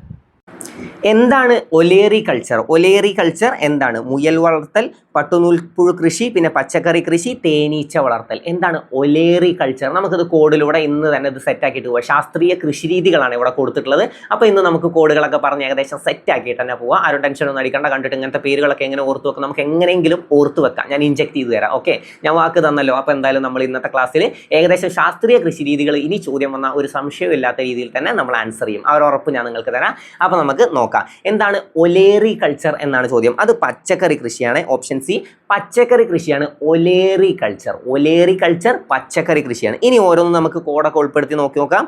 S1: എന്താണ് ഒലേറി കൾച്ചർ? ഒലേറി കൾച്ചർ എന്താണ്? മുയൽ വളർത്തൽ, പട്ടുനൂൽപ്പുഴു കൃഷി, പിന്നെ പച്ചക്കറി കൃഷി, തേനീച്ച വളർത്തൽ. എന്താണ് ഒലേറി കൾച്ചർ? നമുക്കിത് കോഡിലൂടെ ഇന്ന് തന്നെ ഇത് സെറ്റാക്കിയിട്ട് പോവാം. ശാസ്ത്രീയ കൃഷി രീതികളാണ് ഇവിടെ കൊടുത്തിട്ടുള്ളത്. അപ്പോൾ ഇന്ന് നമുക്ക് കോഡുകളൊക്കെ പറഞ്ഞ് ഏകദേശം സെറ്റാക്കിയിട്ട് തന്നെ പോവാം. ആരും ടെൻഷനൊന്നും അടിക്കണ്ട. കണ്ടിട്ട് ഇങ്ങനത്തെ പേരുകളൊക്കെ എങ്ങനെ ഓർത്ത് വെക്കാം? നമുക്ക് എങ്ങനെയെങ്കിലും ഓർത്ത് വെക്കാം. ഞാൻ ഇൻജെക്ട് ചെയ്ത് തരാം. ഓക്കെ, ഞാൻ വാക്ക് തന്നല്ലോ. അപ്പോൾ എന്തായാലും നമ്മൾ ഇന്നത്തെ ക്ലാസ്സിൽ ഏകദേശം ശാസ്ത്രീയ കൃഷി രീതികൾ ഇനി ചോദ്യം വന്ന ഒരു സംശയമില്ലാത്ത രീതിയിൽ തന്നെ നമ്മൾ ആൻസർ ചെയ്യും. ആ ഒരു ഉറപ്പ് ഞാൻ നിങ്ങൾക്ക് തരാം. അപ്പോൾ നമുക്ക് നോക്കാം. എന്താണ് ഒലേറി കൾച്ചർ എന്നാണ് ചോദ്യം. അത് പച്ചക്കറി കൃഷിയാണ്. ഓപ്ഷൻ സി പച്ചക്കറി കൃഷിയാണ് ഒലേറി കൾച്ചർ. ഒലേറി കൾച്ചർ പച്ചക്കറി കൃഷിയാണ്. ഇനി ഓരോന്നും നമുക്ക് കോഡൊക്കെ ഉൾപ്പെടുത്തി നോക്കാം.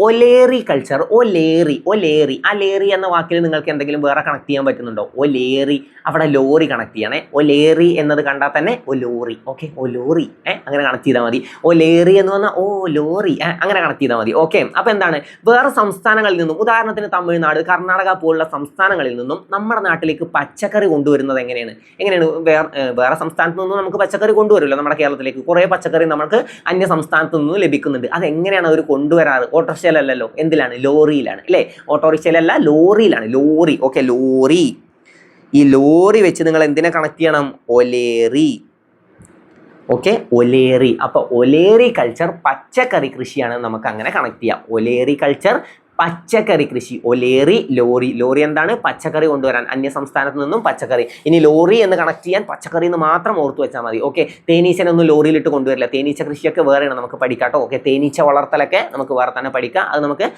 S1: ഒലേറി കൾച്ചർ, ഒലേറി, ഒലേറി. ആ ലേറി എന്ന വാക്കിൽ നിങ്ങൾക്ക് എന്തെങ്കിലും വേറെ കണക്ട് ചെയ്യാൻ പറ്റുന്നുണ്ടോ? ഒലേറി, അവിടെ ലോറി കണക്ട് ചെയ്യണേ. ഒലേറി എന്നത് കണ്ടാൽ തന്നെ O lorry. Okay, O lorry, അങ്ങനെ കണക്ട് ചെയ്താൽ മതി. ഒലേറി എന്ന് പറഞ്ഞാൽ ഓ ലോറി, അങ്ങനെ കണക്ട് ചെയ്താൽ മതി. ഓക്കെ, അപ്പോൾ എന്താണ് വേറെ സംസ്ഥാനങ്ങളിൽ നിന്നും, ഉദാഹരണത്തിന് തമിഴ്നാട്, കർണാടക പോലുള്ള സംസ്ഥാനങ്ങളിൽ നിന്നും നമ്മുടെ നാട്ടിലേക്ക് പച്ചക്കറി കൊണ്ടുവരുന്നത് എങ്ങനെയാണ്? വേറെ സംസ്ഥാനത്ത് നിന്നും നമുക്ക് പച്ചക്കറി കൊണ്ടുവരുമല്ലോ നമ്മുടെ കേരളത്തിലേക്ക്. കുറേ പച്ചക്കറി നമുക്ക് അന്യ സംസ്ഥാനത്ത് നിന്നും ലഭിക്കുന്നുണ്ട്. അതെങ്ങനെയാണ് അവർ കൊണ്ടുവരാറ്? ഓട്ടോറിക്ഷയിലല്ലോ, എന്തിലാണ്? ലോറിയിലാണ് അല്ലേ? ഓട്ടോറിക്ഷയിലല്ല, ലോറിയിലാണ്. ലോറി. Okay, lorry. ഈ ലോറി വെച്ച് നിങ്ങൾ എന്തിനെ കണക്ട് ചെയ്യണം? ഒലേറി. ഓക്കെ, ഒലേറി. അപ്പോൾ ഒലേറി കൾച്ചർ പച്ചക്കറി കൃഷിയാണ്, നമുക്ക് അങ്ങനെ കണക്ട് ചെയ്യാം. ഒലേറി കൾച്ചർ പച്ചക്കറി കൃഷി. ഒലേറി ലോറി. ലോറി എന്താണ്? പച്ചക്കറി കൊണ്ടുവരാൻ അന്യ സംസ്ഥാനത്ത് നിന്നും പച്ചക്കറി. ഇനി ലോറി എന്ന് കണക്ട് ചെയ്യാൻ പച്ചക്കറി എന്ന് മാത്രം ഓർത്ത് വെച്ചാൽ മതി. ഓക്കെ, തേനീച്ചനൊന്നും ലോറിയിലിട്ട് കൊണ്ടുവരില്ല. തേനീച്ച കൃഷിയൊക്കെ വേറെയാണ്, നമുക്ക് പഠിക്കാട്ടോ. ഓക്കെ, തേനീച്ച വളർത്തലൊക്കെ നമുക്ക് വേറെ തന്നെ പഠിക്കാം. അത് നമുക്ക്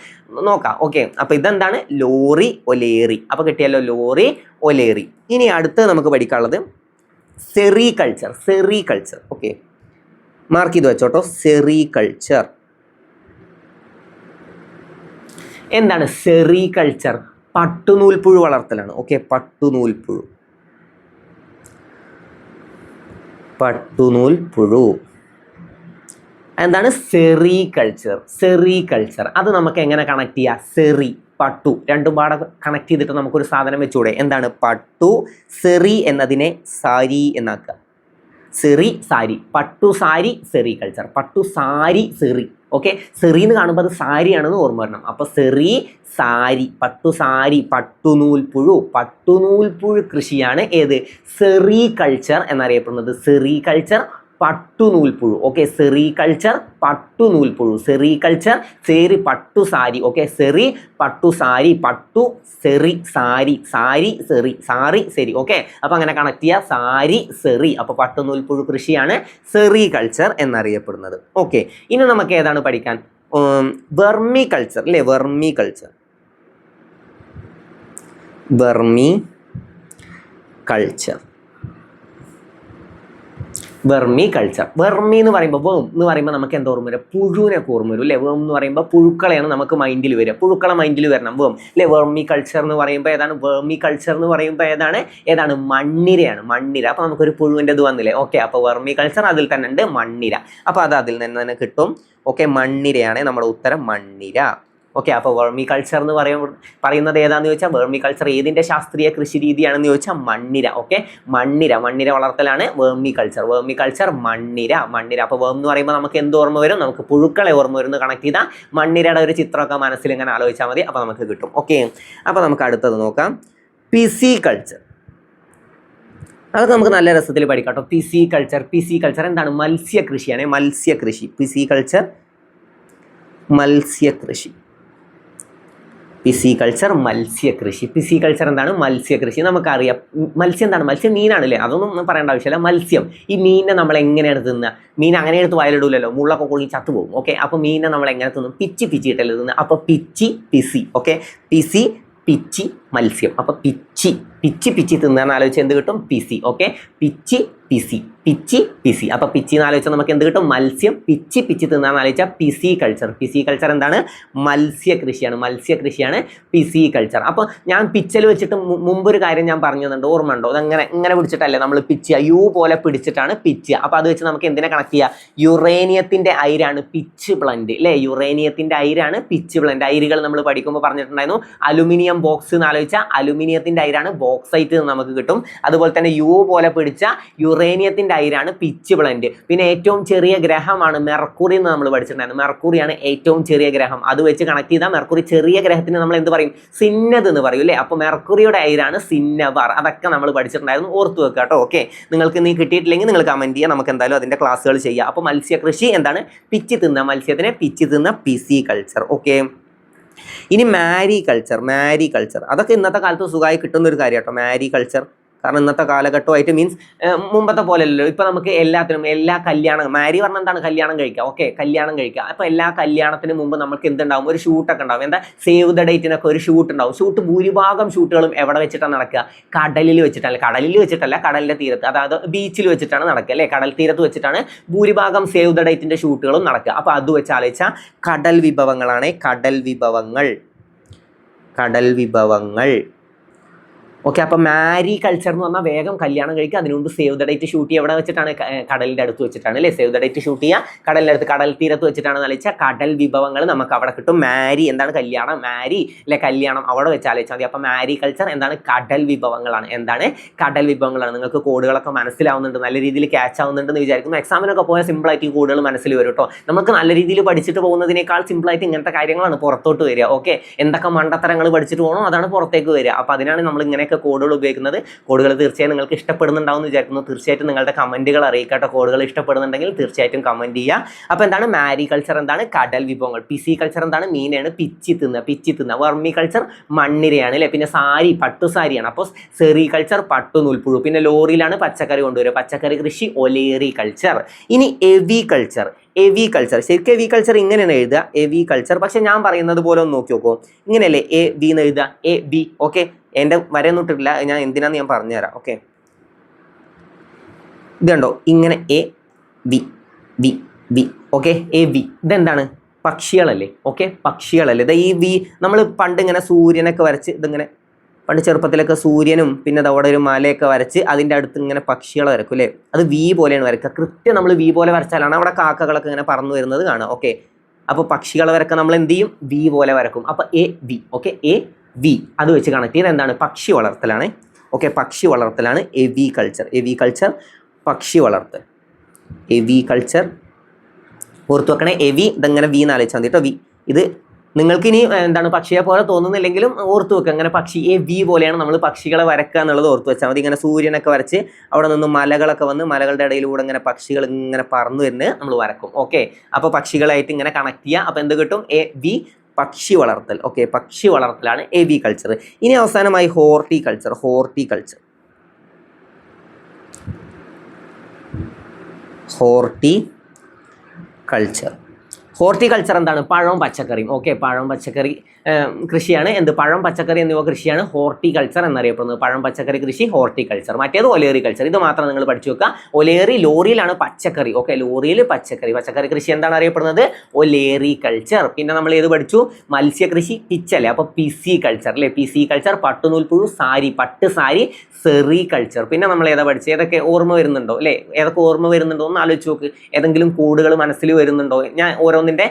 S1: നോക്കാം. ഓക്കെ, അപ്പോൾ ഇതെന്താണ്? ലോറി, ഒലേറി. അപ്പോൾ കിട്ടിയല്ലോ, ലോറി, ഒലേറി. ഇനി അടുത്ത് നമുക്ക് പഠിക്കാനുള്ളത് സെറി കൾച്ചർ. സെറി കൾച്ചർ. ഓക്കെ, മാർക്ക് ചെയ്ത് വെച്ചോട്ടോ. സെറി കൾച്ചർ എന്താണ്? സെറി കൾച്ചർ പട്ടുനൂൽപ്പുഴു വളർത്തലാണ്. ഓക്കെ, പട്ടുനൂൽപ്പുഴു. പട്ടുനൂൽപ്പുഴു എന്താണ്? സെറി കൾച്ചർ. സെറി കൾച്ചർ അത് നമുക്ക് എങ്ങനെ കണക്ട് ചെയ്യാം? സെറി, പട്ടു രണ്ടും പാടെ കണക്ട് ചെയ്തിട്ട് നമുക്കൊരു സാധനം വെച്ചൂടെ? എന്താണ്? പട്ടു. സെറി എന്നതിനെ സാരി എന്നാക്കുക. സെറി, സാരി. പട്ടു സാരി, സെറി കൾച്ചർ. പട്ടു സാരി, സെറി. ഓക്കെ, സെറി എന്ന് കാണുമ്പോൾ അത് സാരിയാണെന്ന് ഓർമ്മ വരണം. അപ്പോൾ സെറി, സാരി, പട്ടു സാരി, പട്ടുനൂൽപ്പുഴു. പട്ടുനൂൽപ്പുഴു കൃഷിയാണ് ഏത്? സെറി കൾച്ചർ എന്നറിയപ്പെടുന്നത്. സെറി കൾച്ചർ പട്ടുനൂൽപ്പുഴു. ഓക്കെ, സെറി കൾച്ചർ പട്ടുനൂൽപ്പുഴു. സെറി കൾച്ചർ, സെറി പട്ടു സാരി. ഓക്കെ, സെറി പട്ടു സാരി, പട്ടു സെറി സാരി, സാരി സെറി, സാരി സെറി. ഓക്കെ, അപ്പോൾ അങ്ങനെ കണക്ട് ചെയ്യുക. സാരി, സെറി. അപ്പോൾ പട്ടുനൂൽപ്പുഴു കൃഷിയാണ് സെറി കൾച്ചർ എന്നറിയപ്പെടുന്നത്. ഓക്കെ, ഇനി നമുക്ക് ഏതാണ് പഠിക്കാൻ? വെർമി കൾച്ചർ അല്ലേ? Vermi culture. Vermi culture. Vermi culture. Vermi എന്ന് പറയുമ്പോൾ, വേം എന്ന് പറയുമ്പോൾ നമുക്ക് എന്താ ഓർമ്മ വരിക? പുഴുവിനൊക്കെ ഓർമ്മ വരും അല്ലേ? വേം എന്ന് പറയുമ്പോൾ പുഴുക്കളെയാണ് നമുക്ക് മൈൻഡിൽ വരിക. പുഴുക്കളെ മൈൻഡിൽ വരണം വേം അല്ലേ? വെർമി കൾച്ചർ എന്ന് പറയുമ്പോൾ ഏതാണ്? വെർമി കൾച്ചർ എന്ന് പറയുമ്പോൾ ഏതാണ്? മണ്ണിരയാണ്. മണ്ണിര. അപ്പോൾ നമുക്കൊരു പുഴുവിൻ്റെ ഇത് വന്നില്ലേ? ഓക്കെ, അപ്പോൾ വെർമി കൾച്ചർ അതിൽ തന്നെ ഉണ്ട്, മണ്ണിര. അപ്പോൾ അത് അതിൽ നിന്ന് തന്നെ കിട്ടും. ഓക്കെ, മണ്ണിരയാണ് നമ്മുടെ ഉത്തരം, മണ്ണിര. ഓക്കെ, അപ്പോൾ വെർമി കൾച്ചർ എന്ന് പറയുന്നത് ഏതാണെന്ന് ചോദിച്ചാൽ, വെർമി കൾച്ചർ ഏതിൻ്റെ ശാസ്ത്രീയ കൃഷി രീതിയാണെന്ന് ചോദിച്ചാൽ മണ്ണിര. ഓക്കെ, മണ്ണിര. മണ്ണിര വളർത്തലാണ് വെർമി കൾച്ചർ. വെർമി കൾച്ചർ, മണ്ണിര. മണ്ണിര. അപ്പോൾ വേം എന്ന് പറയുമ്പോൾ നമുക്ക് എന്ത് ഓർമ്മ വരും? നമുക്ക് പുഴുക്കളെ ഓർമ്മ വരുന്നു. കണക്ട് ചെയ്താൽ മണ്ണിരയുടെ ഒരു ചിത്രമൊക്കെ മനസ്സിൽ ഇങ്ങനെ ആലോചിച്ചാൽ മതി. അപ്പോൾ നമുക്ക് കിട്ടും. ഓക്കെ, അപ്പോൾ നമുക്ക് അടുത്തത് നോക്കാം. PC culture. അതൊക്കെ നമുക്ക് നല്ല രസത്തിൽ പഠിക്കാം കേട്ടോ. PC culture. പിസി കൾച്ചർ എന്താണ്? മത്സ്യകൃഷിയാണ്. മത്സ്യകൃഷി. പിസി കൾച്ചർ മത്സ്യകൃഷി. പിസി കൾച്ചർ മത്സ്യകൃഷി. പിസി കൾച്ചർ എന്താണ്? മത്സ്യകൃഷി. നമുക്കറിയാം മത്സ്യം എന്താണ്? മത്സ്യം മീനാണല്ലേ? അതൊന്നും പറയേണ്ട ആവശ്യമില്ല. മത്സ്യം. ഈ മീനിനെ നമ്മൾ എങ്ങനെയാണ് തിന്നുക? മീൻ അങ്ങനെ എടുത്ത് വയലിടൂലല്ലോ, മുള്ളൊക്കെ കൊള്ളി ചത്തുപോകും. ഓക്കെ, അപ്പോൾ മീനിനെ നമ്മൾ എങ്ങനെ തിന്നും? പിച്ചിട്ടല്ലേ തിന്നുക. അപ്പോൾ പിച്ചി, പിസി. ഓക്കെ, പിസി, പിച്ചി, മത്സ്യം. അപ്പോൾ പിച്ചി തിന്നാന്ന് ആലോചിച്ച് എന്ത് കിട്ടും? പിസി. ഓക്കെ, പിച്ചി, പിസി, പിച്ചി, പിസി. അപ്പോൾ പിച്ചി എന്ന് ആലോചിച്ചാൽ നമുക്ക് എന്ത് കിട്ടും? മത്സ്യം. പിച്ചി തിന്നാന്ന് ആലോചിച്ചാൽ പിസി കൾച്ചർ. പിസി കൾച്ചർ എന്താണ്? മത്സ്യകൃഷിയാണ്. മത്സ്യകൃഷിയാണ് പിസി കൾച്ചർ. അപ്പോൾ ഞാൻ പിച്ചൽ വെച്ചിട്ട് മുമ്പൊരു കാര്യം ഞാൻ പറഞ്ഞു തന്നിട്ടുണ്ട്, ഓർമ്മ ഉണ്ടോ? ഇങ്ങനെ പിടിച്ചിട്ടല്ലേ നമ്മൾ പിച്ചുക? യു പോലെ പിടിച്ചിട്ടാണ് പിച്ചുക. അപ്പോൾ അത് വെച്ച് നമുക്ക് എന്തിനെ കണക്ട് ചെയ്യുക? യുറേനിയത്തിൻ്റെ അയിരാണ് പിച്ച് ബ്ലൻഡ് അല്ലേ? യുറേനിയത്തിൻ്റെ അയിരാണ് പിച്ച് ബ്ലൻഡ്. അയിരുകൾ നമ്മൾ പഠിക്കുമ്പോൾ പറഞ്ഞിട്ടുണ്ടായിരുന്നു. അലുമിനിയം ബോക്സ് എന്ന് ആലോചിച്ചാൽ അലുമിനിയത്തിൻ്റെ അയിരാണ് ബോക്സൈറ്റ് എന്ന് നമുക്ക് കിട്ടും. അതുപോലെ തന്നെ യു പോലെ പിടിച്ച യുറേനിയത്തിൻ്റെ അയിരാണ് പിച്ച് ബ്ലെൻഡ്. പിന്നെ ഏറ്റവും ചെറിയ ഗ്രഹമാണ് മെർക്കുറി എന്ന് നമ്മൾ പഠിച്ചിട്ടുണ്ടായിരുന്നു. മെർക്കുറിയാണ് ഏറ്റവും ചെറിയ ഗ്രഹം. അത് വെച്ച് കണക്ട് ചെയ്താൽ മെർക്കുറി ചെറിയ ഗ്രഹത്തിന് നമ്മൾ എന്ത് പറയും? സിന്നത് എന്ന് പറയും അല്ലേ. അപ്പോൾ മെർക്കുറിയുടെ അയിരാണ് സിന്നബാർ. അതൊക്കെ നമ്മൾ പഠിച്ചിട്ടുണ്ടായിരുന്നു, ഓർത്ത് വെക്കുക കേട്ടോ. ഓക്കെ, നിങ്ങൾക്ക് നീ കിട്ടിയിട്ടില്ലെങ്കിൽ നിങ്ങൾ കമൻറ്റ് ചെയ്യുക, നമുക്ക് എന്തായാലും അതിൻ്റെ ക്ലാസ്സുകൾ ചെയ്യാം. അപ്പോൾ മത്സ്യകൃഷി എന്താണ്? പിച്ച് തിന്ന മത്സ്യത്തിനെ പിച്ച് തിന്ന പിസി കൾച്ചർ. ഓക്കെ, ഇനി മാരി കൾച്ചർ അതൊക്കെ ഇന്നത്തെ കാലത്ത് സുഖമായി കിട്ടുന്ന ഒരു കാര്യം കേട്ടോ, മാരി കൾച്ചർ. കാരണം ഇന്നത്തെ കാലഘട്ടമായിട്ട് മീൻസ് മുമ്പത്തെ പോലെയല്ലോ. ഇപ്പൊ നമുക്ക് എല്ലാത്തിനും എല്ലാ കല്യാണം, മാരി പറഞ്ഞാൽ എന്താണ്? കല്യാണം കഴിക്കുക. ഓക്കെ, കല്യാണം കഴിക്കുക. അപ്പൊ എല്ലാ കല്യാണത്തിന് മുമ്പ് നമുക്ക് എന്തുണ്ടാവും? ഒരു ഷൂട്ടൊക്കെ ഉണ്ടാവും. എന്താ? സേവ് ദ ഡേറ്റിനൊക്കെ ഒരു ഷൂട്ട് ഉണ്ടാവും. ഭൂരിഭാഗം ഷൂട്ടുകളും എവിടെ വെച്ചിട്ടാണ് നടക്കുക? കടലിൽ വെച്ചിട്ടല്ല, കടലിന്റെ തീരത്ത്, അതായത് ബീച്ചിൽ വെച്ചിട്ടാണ് നടക്കുക അല്ലേ. കടൽ തീരത്ത് വെച്ചിട്ടാണ് ഭൂരിഭാഗം സേവ് ദ ഡേറ്റിന്റെ ഷൂട്ടുകളും നടക്കുക. അപ്പൊ അത് വെച്ച് ആലോചിച്ചാൽ കടൽ വിഭവങ്ങളാണ് കടൽ വിഭവങ്ങൾ. ഓക്കെ, അപ്പോൾ മാരി കൾച്ചർ എന്ന് പറഞ്ഞാൽ വേഗം കല്യാണം കഴിക്കുക, അതിനു മുമ്പ് സേവ് ദ ഡേറ്റ് ഷൂട്ട് ചെയ്യുക. എവിടെ വെച്ചിട്ടാണ്? കടലിൻ്റെ അടുത്ത് വെച്ചിട്ടാണ് അല്ലേ. സേവ് ദ ഡേറ്റ് ഷൂട്ട് ചെയ്യുക കടലിൻ്റെ അടുത്ത്, കടൽ തീരത്ത് വെച്ചിട്ടാണ് കളിച്ച കടൽ വിഭവങ്ങൾ നമുക്ക് അവിടെ കിട്ടും. മാരി എന്താണ്? കല്യാണം. മാരി അല്ലെ കല്യാണം, അവിടെ വെച്ച് ആലോചിച്ചാൽ മതി. അപ്പോൾ മാരി കൾച്ചർ എന്താണ്? കടൽ വിഭവങ്ങളാണ്. കടൽ വിഭവങ്ങളാണ്. നിങ്ങൾക്ക് കോഡുകളൊക്കെ മനസ്സിലാവുന്നുണ്ട്, നല്ല രീതിയിൽ ക്യാച്ച് ആവുന്നുണ്ടെന്ന് വിചാരിക്കുന്നു. എക്സാമിനൊക്കെ പോയാൽ സിമ്പിളായിട്ട് ഈ കോഡുകൾ മനസ്സിൽ വരും കേട്ടോ. നമുക്ക് നല്ല രീതിയിൽ പഠിച്ചിട്ട് പോകുന്നതിനേക്കാൾ സിമ്പിളായിട്ട് ഇങ്ങനത്തെ കാര്യങ്ങളാണ് പുറത്തോട്ട് വരിക. ഓക്കെ, എന്തൊക്കെ മണ്ടത്തരങ്ങൾ പഠിച്ചിട്ട് പോകണോ അതാണ് പുറത്തേക്ക് വരിക. അപ്പോൾ അതിനാണ് നമ്മൾ ഇങ്ങനെയൊക്കെ കോഡുകൾ ഉപയോഗിക്കുന്നത്. കോഡുകൾ തീർച്ചയായും നിങ്ങൾക്ക് ഇഷ്ടപ്പെടുന്നുണ്ടാവും എന്ന് വിചാരിക്കുന്നു. തീർച്ചയായിട്ടും നിങ്ങളുടെ കമന്റുകൾ അറിയിക്കട്ടെ. കോഡുകൾ ഇഷ്ടപ്പെടുന്നുണ്ടെങ്കിൽ തീർച്ചയായിട്ടും കമന്റ് ചെയ്യുക. അപ്പോൾ എന്താണ്? മാരി കൾച്ചർ എന്താണ്? കടൽ വിഭവങ്ങൾ. പിസി കൾച്ചർ എന്താണ്? മീനാണ്. പിച്ച് തിന്ന. വർമി കൾച്ചർ മണ്ണിരയാണ് അല്ലേ. പിന്നെ സാരി, പട്ടുസാരിയാണ്. അപ്പോൾ സെറി കൾച്ചർ പട്ടു നൂൽപ്പുഴു. പിന്നെ ലോറിയിലാണ് പച്ചക്കറി കൊണ്ടുവരിക, പച്ചക്കറി കൃഷി ഒലേറി കൾച്ചർ. ഇനി എവി കൾച്ചർ. ശരിക്കും എവി കൾച്ചർ ഇങ്ങനെയാണ് എഴുതുക, എവി കൾച്ചർ. പക്ഷെ ഞാൻ പറയുന്നത് പോലെ ഒന്ന് നോക്കി നോക്കൂ, ഇങ്ങനെയല്ലേ എ ബി എന്ന് എഴുതുക, എ ബി. ഓക്കെ, എൻ്റെ വരെയൊന്നും ഇട്ടിട്ടില്ല, ഞാൻ എന്തിനാന്ന് ഞാൻ പറഞ്ഞുതരാം. ഓക്കെ, ഇത് കണ്ടോ, ഇങ്ങനെ A B B B. Okay, A B. ഇതെന്താണ്? പക്ഷികളല്ലേ. ഓക്കെ, പക്ഷികളല്ലേ. ഇത് ഈ ബി നമ്മൾ പണ്ട് ഇങ്ങനെ സൂര്യനൊക്കെ വരച്ച്, ഇതിങ്ങനെ പണ്ട് ചെറുപ്പത്തിലൊക്കെ സൂര്യനും പിന്നെ അവിടെ ഒരു മലയൊക്കെ വരച്ച് അതിൻ്റെ അടുത്ത് ഇങ്ങനെ പക്ഷികളെ വരക്കും അല്ലേ. അത് വി പോലെയാണ് വരക്കുക. കൃത്യം നമ്മൾ വി പോലെ വരച്ചാലാണ് അവിടെ കാക്കകളൊക്കെ ഇങ്ങനെ പറന്നു വരുന്നത് കാണാം. ഓക്കെ, അപ്പോൾ പക്ഷികളെ വരക്കാൻ നമ്മൾ എന്ത് ചെയ്യും? വി പോലെ വരക്കും. അപ്പോൾ A V. Okay, A V അത് വെച്ച് കണക്ട് ചെയ്ത് എന്താണ്? പക്ഷി വളർത്തലാണ്. ഓക്കെ, പക്ഷി വളർത്തലാണ് എവി കൾച്ചർ. പക്ഷി വളർത്തൽ, എവി കൾച്ചർ. ഓർത്ത് വെക്കണേ, എവി ഇതെങ്ങനെ വി എന്നാലോചിച്ചാൽ മതി കേട്ടോ. വി ഇത് നിങ്ങൾക്ക് ഇനി എന്താണ് പക്ഷിയെ പോലെ തോന്നുന്നില്ലെങ്കിലും ഓർത്ത് വെക്കുക. അങ്ങനെ പക്ഷി എ വി പോലെയാണ് നമ്മൾ പക്ഷികളെ വരക്കുക എന്നുള്ളത് ഓർത്ത് വെച്ചാൽ മതി. ഇങ്ങനെ സൂര്യനൊക്കെ വരച്ച് അവിടെ നിന്ന് മലകളൊക്കെ വന്ന് മലകളുടെ ഇടയിലൂടെ ഇങ്ങനെ പക്ഷികൾ ഇങ്ങനെ പറന്നു വരുന്നത് നമ്മൾ വരക്കും. ഓക്കെ, അപ്പോൾ പക്ഷികളായിട്ട് ഇങ്ങനെ കണക്ട് ചെയ്യുക. അപ്പോൾ എന്ത് കിട്ടും? എ വി പക്ഷി വളർത്തൽ. ഓക്കെ, പക്ഷി വളർത്തലാണ് എ വി കൾച്ചർ. ഇനി അവസാനമായി ഹോർട്ടിക്കൾച്ചർ. ഹോർട്ടിക്കൾച്ചർ എന്താണ്? പഴവും പച്ചക്കറിയും. ഓക്കെ, പഴവും പച്ചക്കറി കൃഷിയാണ്. പഴം പച്ചക്കറി എന്നിവ കൃഷിയാണ് ഹോർട്ടിക്കൾച്ചർ എന്നറിയപ്പെടുന്നത്. പഴം പച്ചക്കറി കൃഷി ഹോർട്ടിക്കൾച്ചർ. മറ്റേത് ഒലേറി കൾച്ചർ. ഇത് മാത്രം നിങ്ങൾ പഠിച്ചു വെക്കുക. ഒലേറി ലോറിയിലാണ് പച്ചക്കറി. ഓക്കെ, ലോറിയിൽ പച്ചക്കറി കൃഷി എന്താണ് അറിയപ്പെടുന്നത്? ഒലേറി കൾച്ചർ. പിന്നെ നമ്മൾ ഏത് പഠിച്ചു? മത്സ്യകൃഷി പിച്ചല്ലേ. അപ്പോൾ പിസി കൾച്ചർ അല്ലേ. പിസി കൾച്ചർ പട്ടുനൂൽപ്പുഴു സാരി, പട്ട് സാരി സെറി കൾച്ചർ. പിന്നെ നമ്മൾ ഏതാ പഠിച്ചത്? ഏതൊക്കെ ഓർമ്മ വരുന്നുണ്ടോ അല്ലേ? ഏതൊക്കെ ഓർമ്മ വരുന്നുണ്ടോ എന്ന് ആലോചിച്ച് നോക്ക്. ഏതെങ്കിലും കോഡുകൾ മനസ്സിൽ വരുന്നുണ്ടോ? ഞാൻ ഓരോന്നിൻ്റെ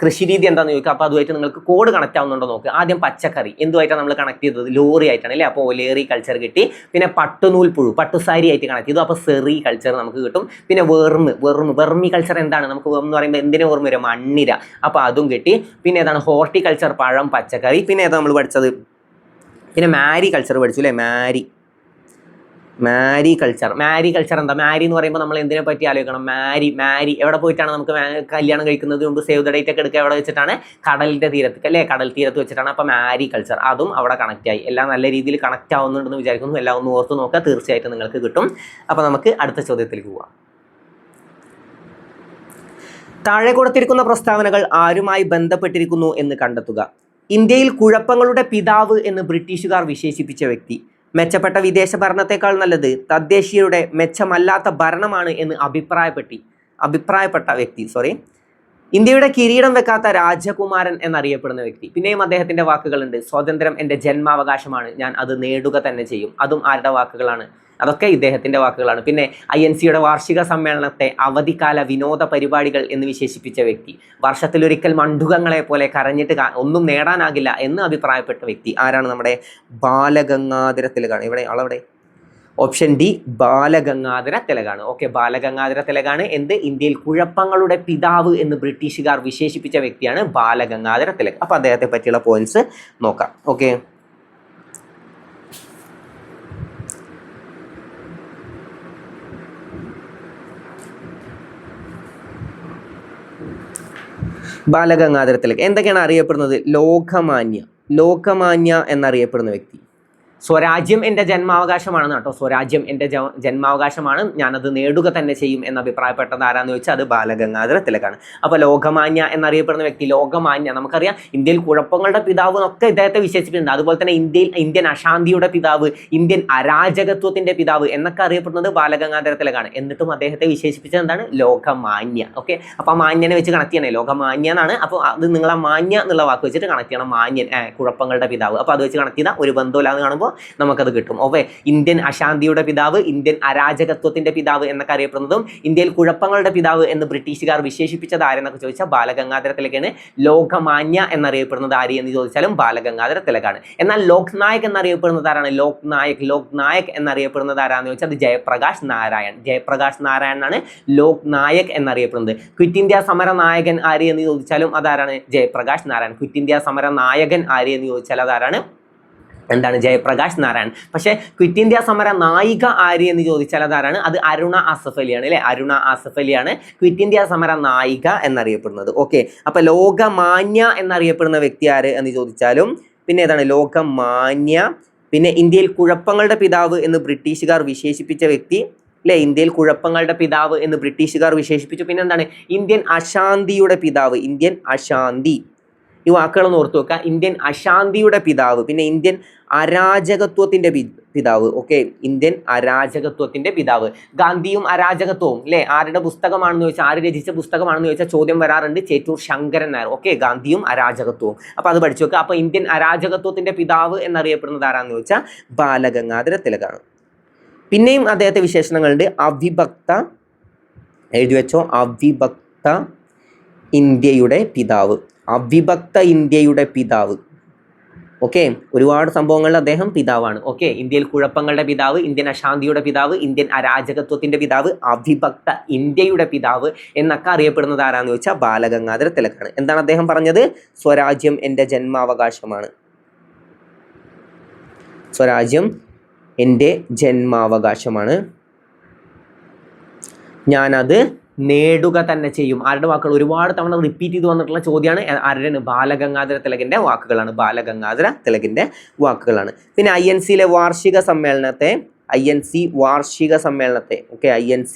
S1: കൃഷി രീതി എന്താണെന്ന് ചോദിക്കുക. അപ്പോൾ അതുമായിട്ട് നിങ്ങൾക്ക് കോഡ് കണക്ട് ആവുന്നുണ്ടോ നോക്ക്. ആദ്യം പച്ചക്കറി എന്തുമായിട്ടാണ് നമ്മൾ കണക്ട് ചെയ്തത്? ലോറി ആയിട്ടാണ് അല്ലേ. അപ്പോൾ ഒലേറി കൾച്ചർ കിട്ടി. പിന്നെ പട്ടുനൂൽപ്പുഴു പട്ടുസാരി ആയിട്ട് കണക്ട് ചെയ്തു. അപ്പോൾ സെറി കൾച്ചർ നമുക്ക് കിട്ടും. പിന്നെ വെർമി കൾച്ചർ എന്താണ്? നമുക്ക് എന്ന് പറയുമ്പോൾ എന്തിനെ ഓർമ്മ വരും? മണ്ണിര. അപ്പോൾ അതും കിട്ടി. പിന്നെ ഏതാണ്? ഹോർട്ടിക്കൾച്ചർ പഴം പച്ചക്കറി. പിന്നെ ഏതാ നമ്മൾ പഠിച്ചത്? പിന്നെ മാരി കൾച്ചർ പഠിച്ചു അല്ലേ. മാരി കൾച്ചർ എന്താ? മാരി എന്ന് പറയുമ്പോൾ നമ്മൾ എന്തിനെ പറ്റി ആലോചിക്കണം? മാരി എവിടെ പോയിട്ടാണ് നമുക്ക് കല്യാണം കഴിക്കുന്നത് മുമ്പ് സേവ് ദ ഡേറ്റ് ഒക്കെ എടുക്കുക? എവിടെ വെച്ചിട്ടാണ്? കടലിൻ്റെ തീരത്ത് അല്ലേ. കടൽ തീരത്ത് വെച്ചിട്ടാണ്. അപ്പോൾ മാരി കൾച്ചർ അതും അവിടെ കണക്റ്റ് ആയി. എല്ലാം നല്ല രീതിയിൽ കണക്റ്റ് ആവുന്നുണ്ടെന്ന് വിചാരിക്കുന്നു. എല്ലാം ഒന്ന് ഓർത്ത് നോക്കുക, തീർച്ചയായിട്ടും നിങ്ങൾക്ക് കിട്ടും. അപ്പോൾ നമുക്ക് അടുത്ത ചോദ്യത്തിലേക്ക് പോവാം. താഴെ കൊടുത്തിരിക്കുന്ന പ്രസ്താവനകൾ ആരുമായി ബന്ധപ്പെട്ടിരിക്കുന്നു എന്ന് കണ്ടെത്തുക. ഇന്ത്യയിൽ കുഴപ്പങ്ങളുടെ പിതാവ് എന്ന് ബ്രിട്ടീഷുകാർ വിശേഷിപ്പിച്ച വ്യക്തി. മെച്ചപ്പെട്ട വിദേശ ഭരണത്തെക്കാൾ നല്ലത് തദ്ദേശീയരുടെ മെച്ചമല്ലാത്ത ഭരണമാണ് എന്ന് അഭിപ്രായപ്പെട്ട വ്യക്തി. ഇന്ത്യയുടെ കിരീടം വെക്കാത്ത രാജകുമാരൻ എന്നറിയപ്പെടുന്ന വ്യക്തി. പിന്നെയും അദ്ദേഹത്തിൻ്റെ വാക്കുകളുണ്ട്. സ്വാതന്ത്ര്യം എൻ്റെ ജന്മാവകാശമാണ്, ഞാൻ അത് നേടുക തന്നെ ചെയ്യും. അതും ആരുടെ വാക്കുകളാണ്? അതൊക്കെ ഇദ്ദേഹത്തിൻ്റെ വാക്കുകളാണ്. പിന്നെ INC-യുടെ വാർഷിക സമ്മേളനത്തെ അവധിക്കാല വിനോദ പരിപാടികൾ എന്ന് വിശേഷിപ്പിച്ച വ്യക്തി. വർഷത്തിലൊരിക്കൽ മണ്ഡുകങ്ങളെ പോലെ കരഞ്ഞിട്ട് ഒന്നും നേടാനാകില്ല എന്ന് അഭിപ്രായപ്പെട്ട വ്യക്തി ആരാണ്? നമ്മുടെ ബാലഗംഗാധര തിലകാണ്. ഇവിടെ ആളവിടെ ഓപ്ഷൻ ഡി ബാലഗംഗാധര തിലകാണ്. ഓക്കെ, ബാലഗംഗാധര തിലകാണ് എന്ത് ഇന്ത്യയിൽ കുഴപ്പങ്ങളുടെ പിതാവ് എന്ന് ബ്രിട്ടീഷുകാർ വിശേഷിപ്പിച്ച വ്യക്തിയാണ് ബാലഗംഗാധര തിലക്. അപ്പോൾ അദ്ദേഹത്തെ പറ്റിയുള്ള പോയിന്റ്സ് നോക്കാം. ഓക്കെ, ബാലഗംഗാധര തിലക് എന്തൊക്കെയാണ് അറിയപ്പെടുന്നത്? ലോകമാന്യ എന്നറിയപ്പെടുന്ന വ്യക്തി. സ്വരാജ്യം എൻ്റെ ജന്മാവകാശമാണെന്ന് കേട്ടോ, സ്വരാജ്യം എൻ്റെ ജന്മാവകാശമാണ്, ഞാനത് നേടുക തന്നെ ചെയ്യും എന്ന് അഭിപ്രായപ്പെട്ടത് ആരാന്ന് ചോദിച്ചാൽ അത് ബാലഗംഗാധര തിലകാണ്. അപ്പോൾ ലോകമാന്യ എന്നറിയപ്പെടുന്ന വ്യക്തി, ലോകമാന്യ നമുക്കറിയാം ഇന്ത്യയിൽ കുഴപ്പങ്ങളുടെ പിതാവ് എന്നൊക്കെ ഇദ്ദേഹത്തെ വിശേഷിപ്പിച്ചിട്ടുണ്ട്. അതുപോലെ തന്നെ ഇന്ത്യൻ അശാന്തിയുടെ പിതാവ്, ഇന്ത്യൻ അരാജകത്വത്തിൻ്റെ പിതാവ് എന്നൊക്കെ അറിയപ്പെടുന്നത് ബാലഗംഗാധര തിലകാണ്. എന്നിട്ടും അദ്ദേഹത്തെ വിശേഷിപ്പിച്ചത് എന്താണ്? ലോകമാന്യ. ഓക്കെ, അപ്പോൾ ആ മാന്യനെ വെച്ച് കണക്ട് ചെയ്യണേ, ലോകമാന്യ എന്നാണ്. അപ്പോൾ അത് നിങ്ങൾ ആ മാന്യ എന്നുള്ള വാക്ക് വെച്ചിട്ട് കണക്ട് ചെയ്യണം, മാന്യൻ കുഴപ്പങ്ങളുടെ പിതാവ്. അപ്പോൾ അത് വെച്ച് കണക്ട് ചെയ്താൽ ഒരു ബന്ധമില്ലാന്ന് കാണുമ്പോൾ നമുക്കത് കിട്ടും. ഓക്കെ, ഇന്ത്യൻ അശാന്തിയുടെ പിതാവ്, ഇന്ത്യൻ അരാജകത്വത്തിന്റെ പിതാവ് എന്നൊക്കെ അറിയപ്പെടുന്നതും ഇന്ത്യയിൽ കുഴപ്പങ്ങളുടെ പിതാവ് എന്ന് ബ്രിട്ടീഷുകാർ വിശേഷിപ്പിച്ചത് ആരെന്നൊക്കെ ചോദിച്ചാൽ ബാലഗംഗാധര തിലകാണ്. ലോകമാന്യ എന്നറിയപ്പെടുന്നത് ആര് എന്ന് ചോദിച്ചാലും ബാലഗംഗാധര തിലകാണ്. എന്നാൽ ലോക് നായക് എന്നറിയപ്പെടുന്നത് ആരാണ്? ലോക് നായക് എന്നറിയപ്പെടുന്നത് ആരാന്ന് ചോദിച്ചാൽ അത് ജയപ്രകാശ് നാരായണനാണ് ലോക് നായക് എന്നറിയപ്പെടുന്നത്. ക്വിറ്റ് ഇന്ത്യ സമര നായകൻ ആര് എന്ന് ചോദിച്ചാലും അതാരാണ്? ജയപ്രകാശ് നാരായൺ. ക്വിറ്റ് ഇന്ത്യ സമര നായകൻ ആര് എന്ന് ചോദിച്ചാൽ അതാരാണ്? എന്താണ്? ജയപ്രകാശ് നാരായൺ. പക്ഷേ ക്വിറ്റ് ഇന്ത്യ സമര നായിക ആര് എന്ന് ചോദിച്ചാൽ അതാരാണ്? അത് അരുണ ആസഫ് അലിയാണ് അല്ലെ, അരുണ ആസഫ് അലിയാണ് ക്വിറ്റ് ഇന്ത്യ സമര നായിക എന്നറിയപ്പെടുന്നത്. ഓക്കെ, അപ്പൊ ലോകമാന്യ എന്നറിയപ്പെടുന്ന വ്യക്തി ആര് എന്ന് ചോദിച്ചാലും പിന്നെ ഏതാണ്? ലോകമാന്യ. പിന്നെ ഇന്ത്യയിൽ കുഴപ്പങ്ങളുടെ പിതാവ് എന്ന് ബ്രിട്ടീഷുകാർ വിശേഷിപ്പിച്ച വ്യക്തി അല്ലെ, ഇന്ത്യയിൽ കുഴപ്പങ്ങളുടെ പിതാവ് എന്ന് ബ്രിട്ടീഷുകാർ വിശേഷിപ്പിച്ചു. പിന്നെ എന്താണ്? ഇന്ത്യൻ അശാന്തിയുടെ പിതാവ്, ഇന്ത്യൻ അശാന്തി. ഈ വാക്കുകളൊന്ന് ഓർത്തു വെക്കുക. ഇന്ത്യൻ അശാന്തിയുടെ പിതാവ്, പിന്നെ ഇന്ത്യൻ അരാജകത്വത്തിന്റെ പിതാവ്. ഓക്കെ, ഇന്ത്യൻ അരാജകത്വത്തിന്റെ പിതാവ്. ഗാന്ധിയും അരാജകത്വവും അല്ലെ ആരുടെ പുസ്തകമാണെന്ന് ചോദിച്ചാൽ, ആര് രചിച്ച പുസ്തകമാണെന്ന് ചോദിച്ചാൽ ചോദ്യം വരാറുണ്ട്. ചേറ്റൂർ ശങ്കരൻ നായർ. ഓക്കെ, ഗാന്ധിയും അരാജകത്വവും. അപ്പൊ അത് പഠിച്ചു വെക്കുക. അപ്പൊ ഇന്ത്യൻ അരാജകത്വത്തിന്റെ പിതാവ് എന്നറിയപ്പെടുന്നത് ആരാന്ന് ചോദിച്ചാൽ ബാലഗംഗാധര തിലകാണ്. പിന്നെയും അദ്ദേഹത്തെ വിശേഷണങ്ങളുണ്ട്. അവിഭക്ത, എഴുതി വെച്ചോ, അവിഭക്ത ഇന്ത്യയുടെ പിതാവ്. അവിഭക്ത ഇന്ത്യയുടെ പിതാവ്. ഓക്കെ, ഒരുപാട് സംഭവങ്ങളിൽ അദ്ദേഹം പിതാവാണ്. ഓക്കെ, ഇന്ത്യയിൽ കുഴപ്പങ്ങളുടെ പിതാവ്, ഇന്ത്യൻ അശാന്തിയുടെ പിതാവ്, ഇന്ത്യൻ അരാജകത്വത്തിന്റെ പിതാവ്, അവിഭക്ത ഇന്ത്യയുടെ പിതാവ് എന്നൊക്കെ അറിയപ്പെടുന്നത് ആരാന്ന് ചോദിച്ചാൽ ബാലഗംഗാധര തിലകാണ്. എന്താണ് അദ്ദേഹം പറഞ്ഞത്? സ്വരാജ്യം എൻ്റെ ജന്മാവകാശമാണ്, സ്വരാജ്യം എൻ്റെ ജന്മാവകാശമാണ്, ഞാനത് നേടുക തന്നെ ചെയ്യും. ആരുടെ വാക്കുകൾ? ഒരുപാട് തവണ റിപ്പീറ്റ് ചെയ്ത് വന്നിട്ടുള്ള ചോദ്യമാണ്. ആരുടെ? ബാലഗംഗാധര തിലകിന്റെ വാക്കുകളാണ്, ബാലഗംഗാധര തിലകിന്റെ വാക്കുകളാണ്. പിന്നെ INC വാർഷിക സമ്മേളനത്തെ ഓക്കെ, INC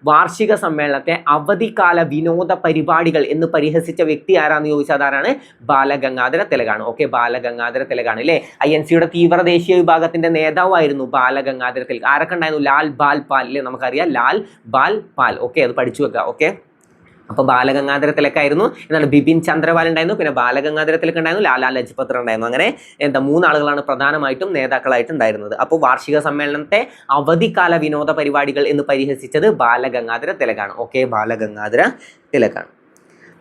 S1: വാർഷിക സമ്മേളനത്തെ അവധിക്കാല വിനോദ പരിപാടികൾ എന്ന് പരിഹസിച്ച വ്യക്തി ആരാന്ന് ചോദിച്ചാൽ ആരാണ്? ബാലഗംഗാധര തിലകാണ്. ഓക്കെ, ബാലഗംഗാധര തിലകാണ് അല്ലേ. INCയുടെ തീവ്ര ദേശീയ വിഭാഗത്തിന്റെ നേതാവായിരുന്നു ബാലഗംഗാധര തിലക്. ആരൊക്കെ ഉണ്ടായിരുന്നു? ലാൽ ബാൽ പാൽ അല്ലേ, നമുക്കറിയാം ലാൽ ബാൽ പാൽ. ഓക്കെ, അത് പഠിച്ചു വെക്കുക. ഓക്കെ, അപ്പോൾ ബാലഗംഗാധര തിലകായിരുന്നു. എന്നാൽ ബിപിൻ ചന്ദ്രപാൽ ഉണ്ടായിരുന്നു, പിന്നെ ബാലഗംഗാധര തിലക് ഉണ്ടായിരുന്നു, ലാലാ ലജ്പത് റായ് ഉണ്ടായിരുന്നു. അങ്ങനെ മൂന്നാളുകളാണ് പ്രധാനമായിട്ടും നേതാക്കളായിട്ട് ഉണ്ടായിരുന്നത്. അപ്പോൾ വാർഷിക സമ്മേളനത്തെ അവധിക്കാല വിനോദ പരിപാടികൾ എന്ന് പരിഹസിച്ചത് ബാലഗംഗാധര തിലകാണ്. ഓക്കെ, ബാലഗംഗാധര തിലകാണ്.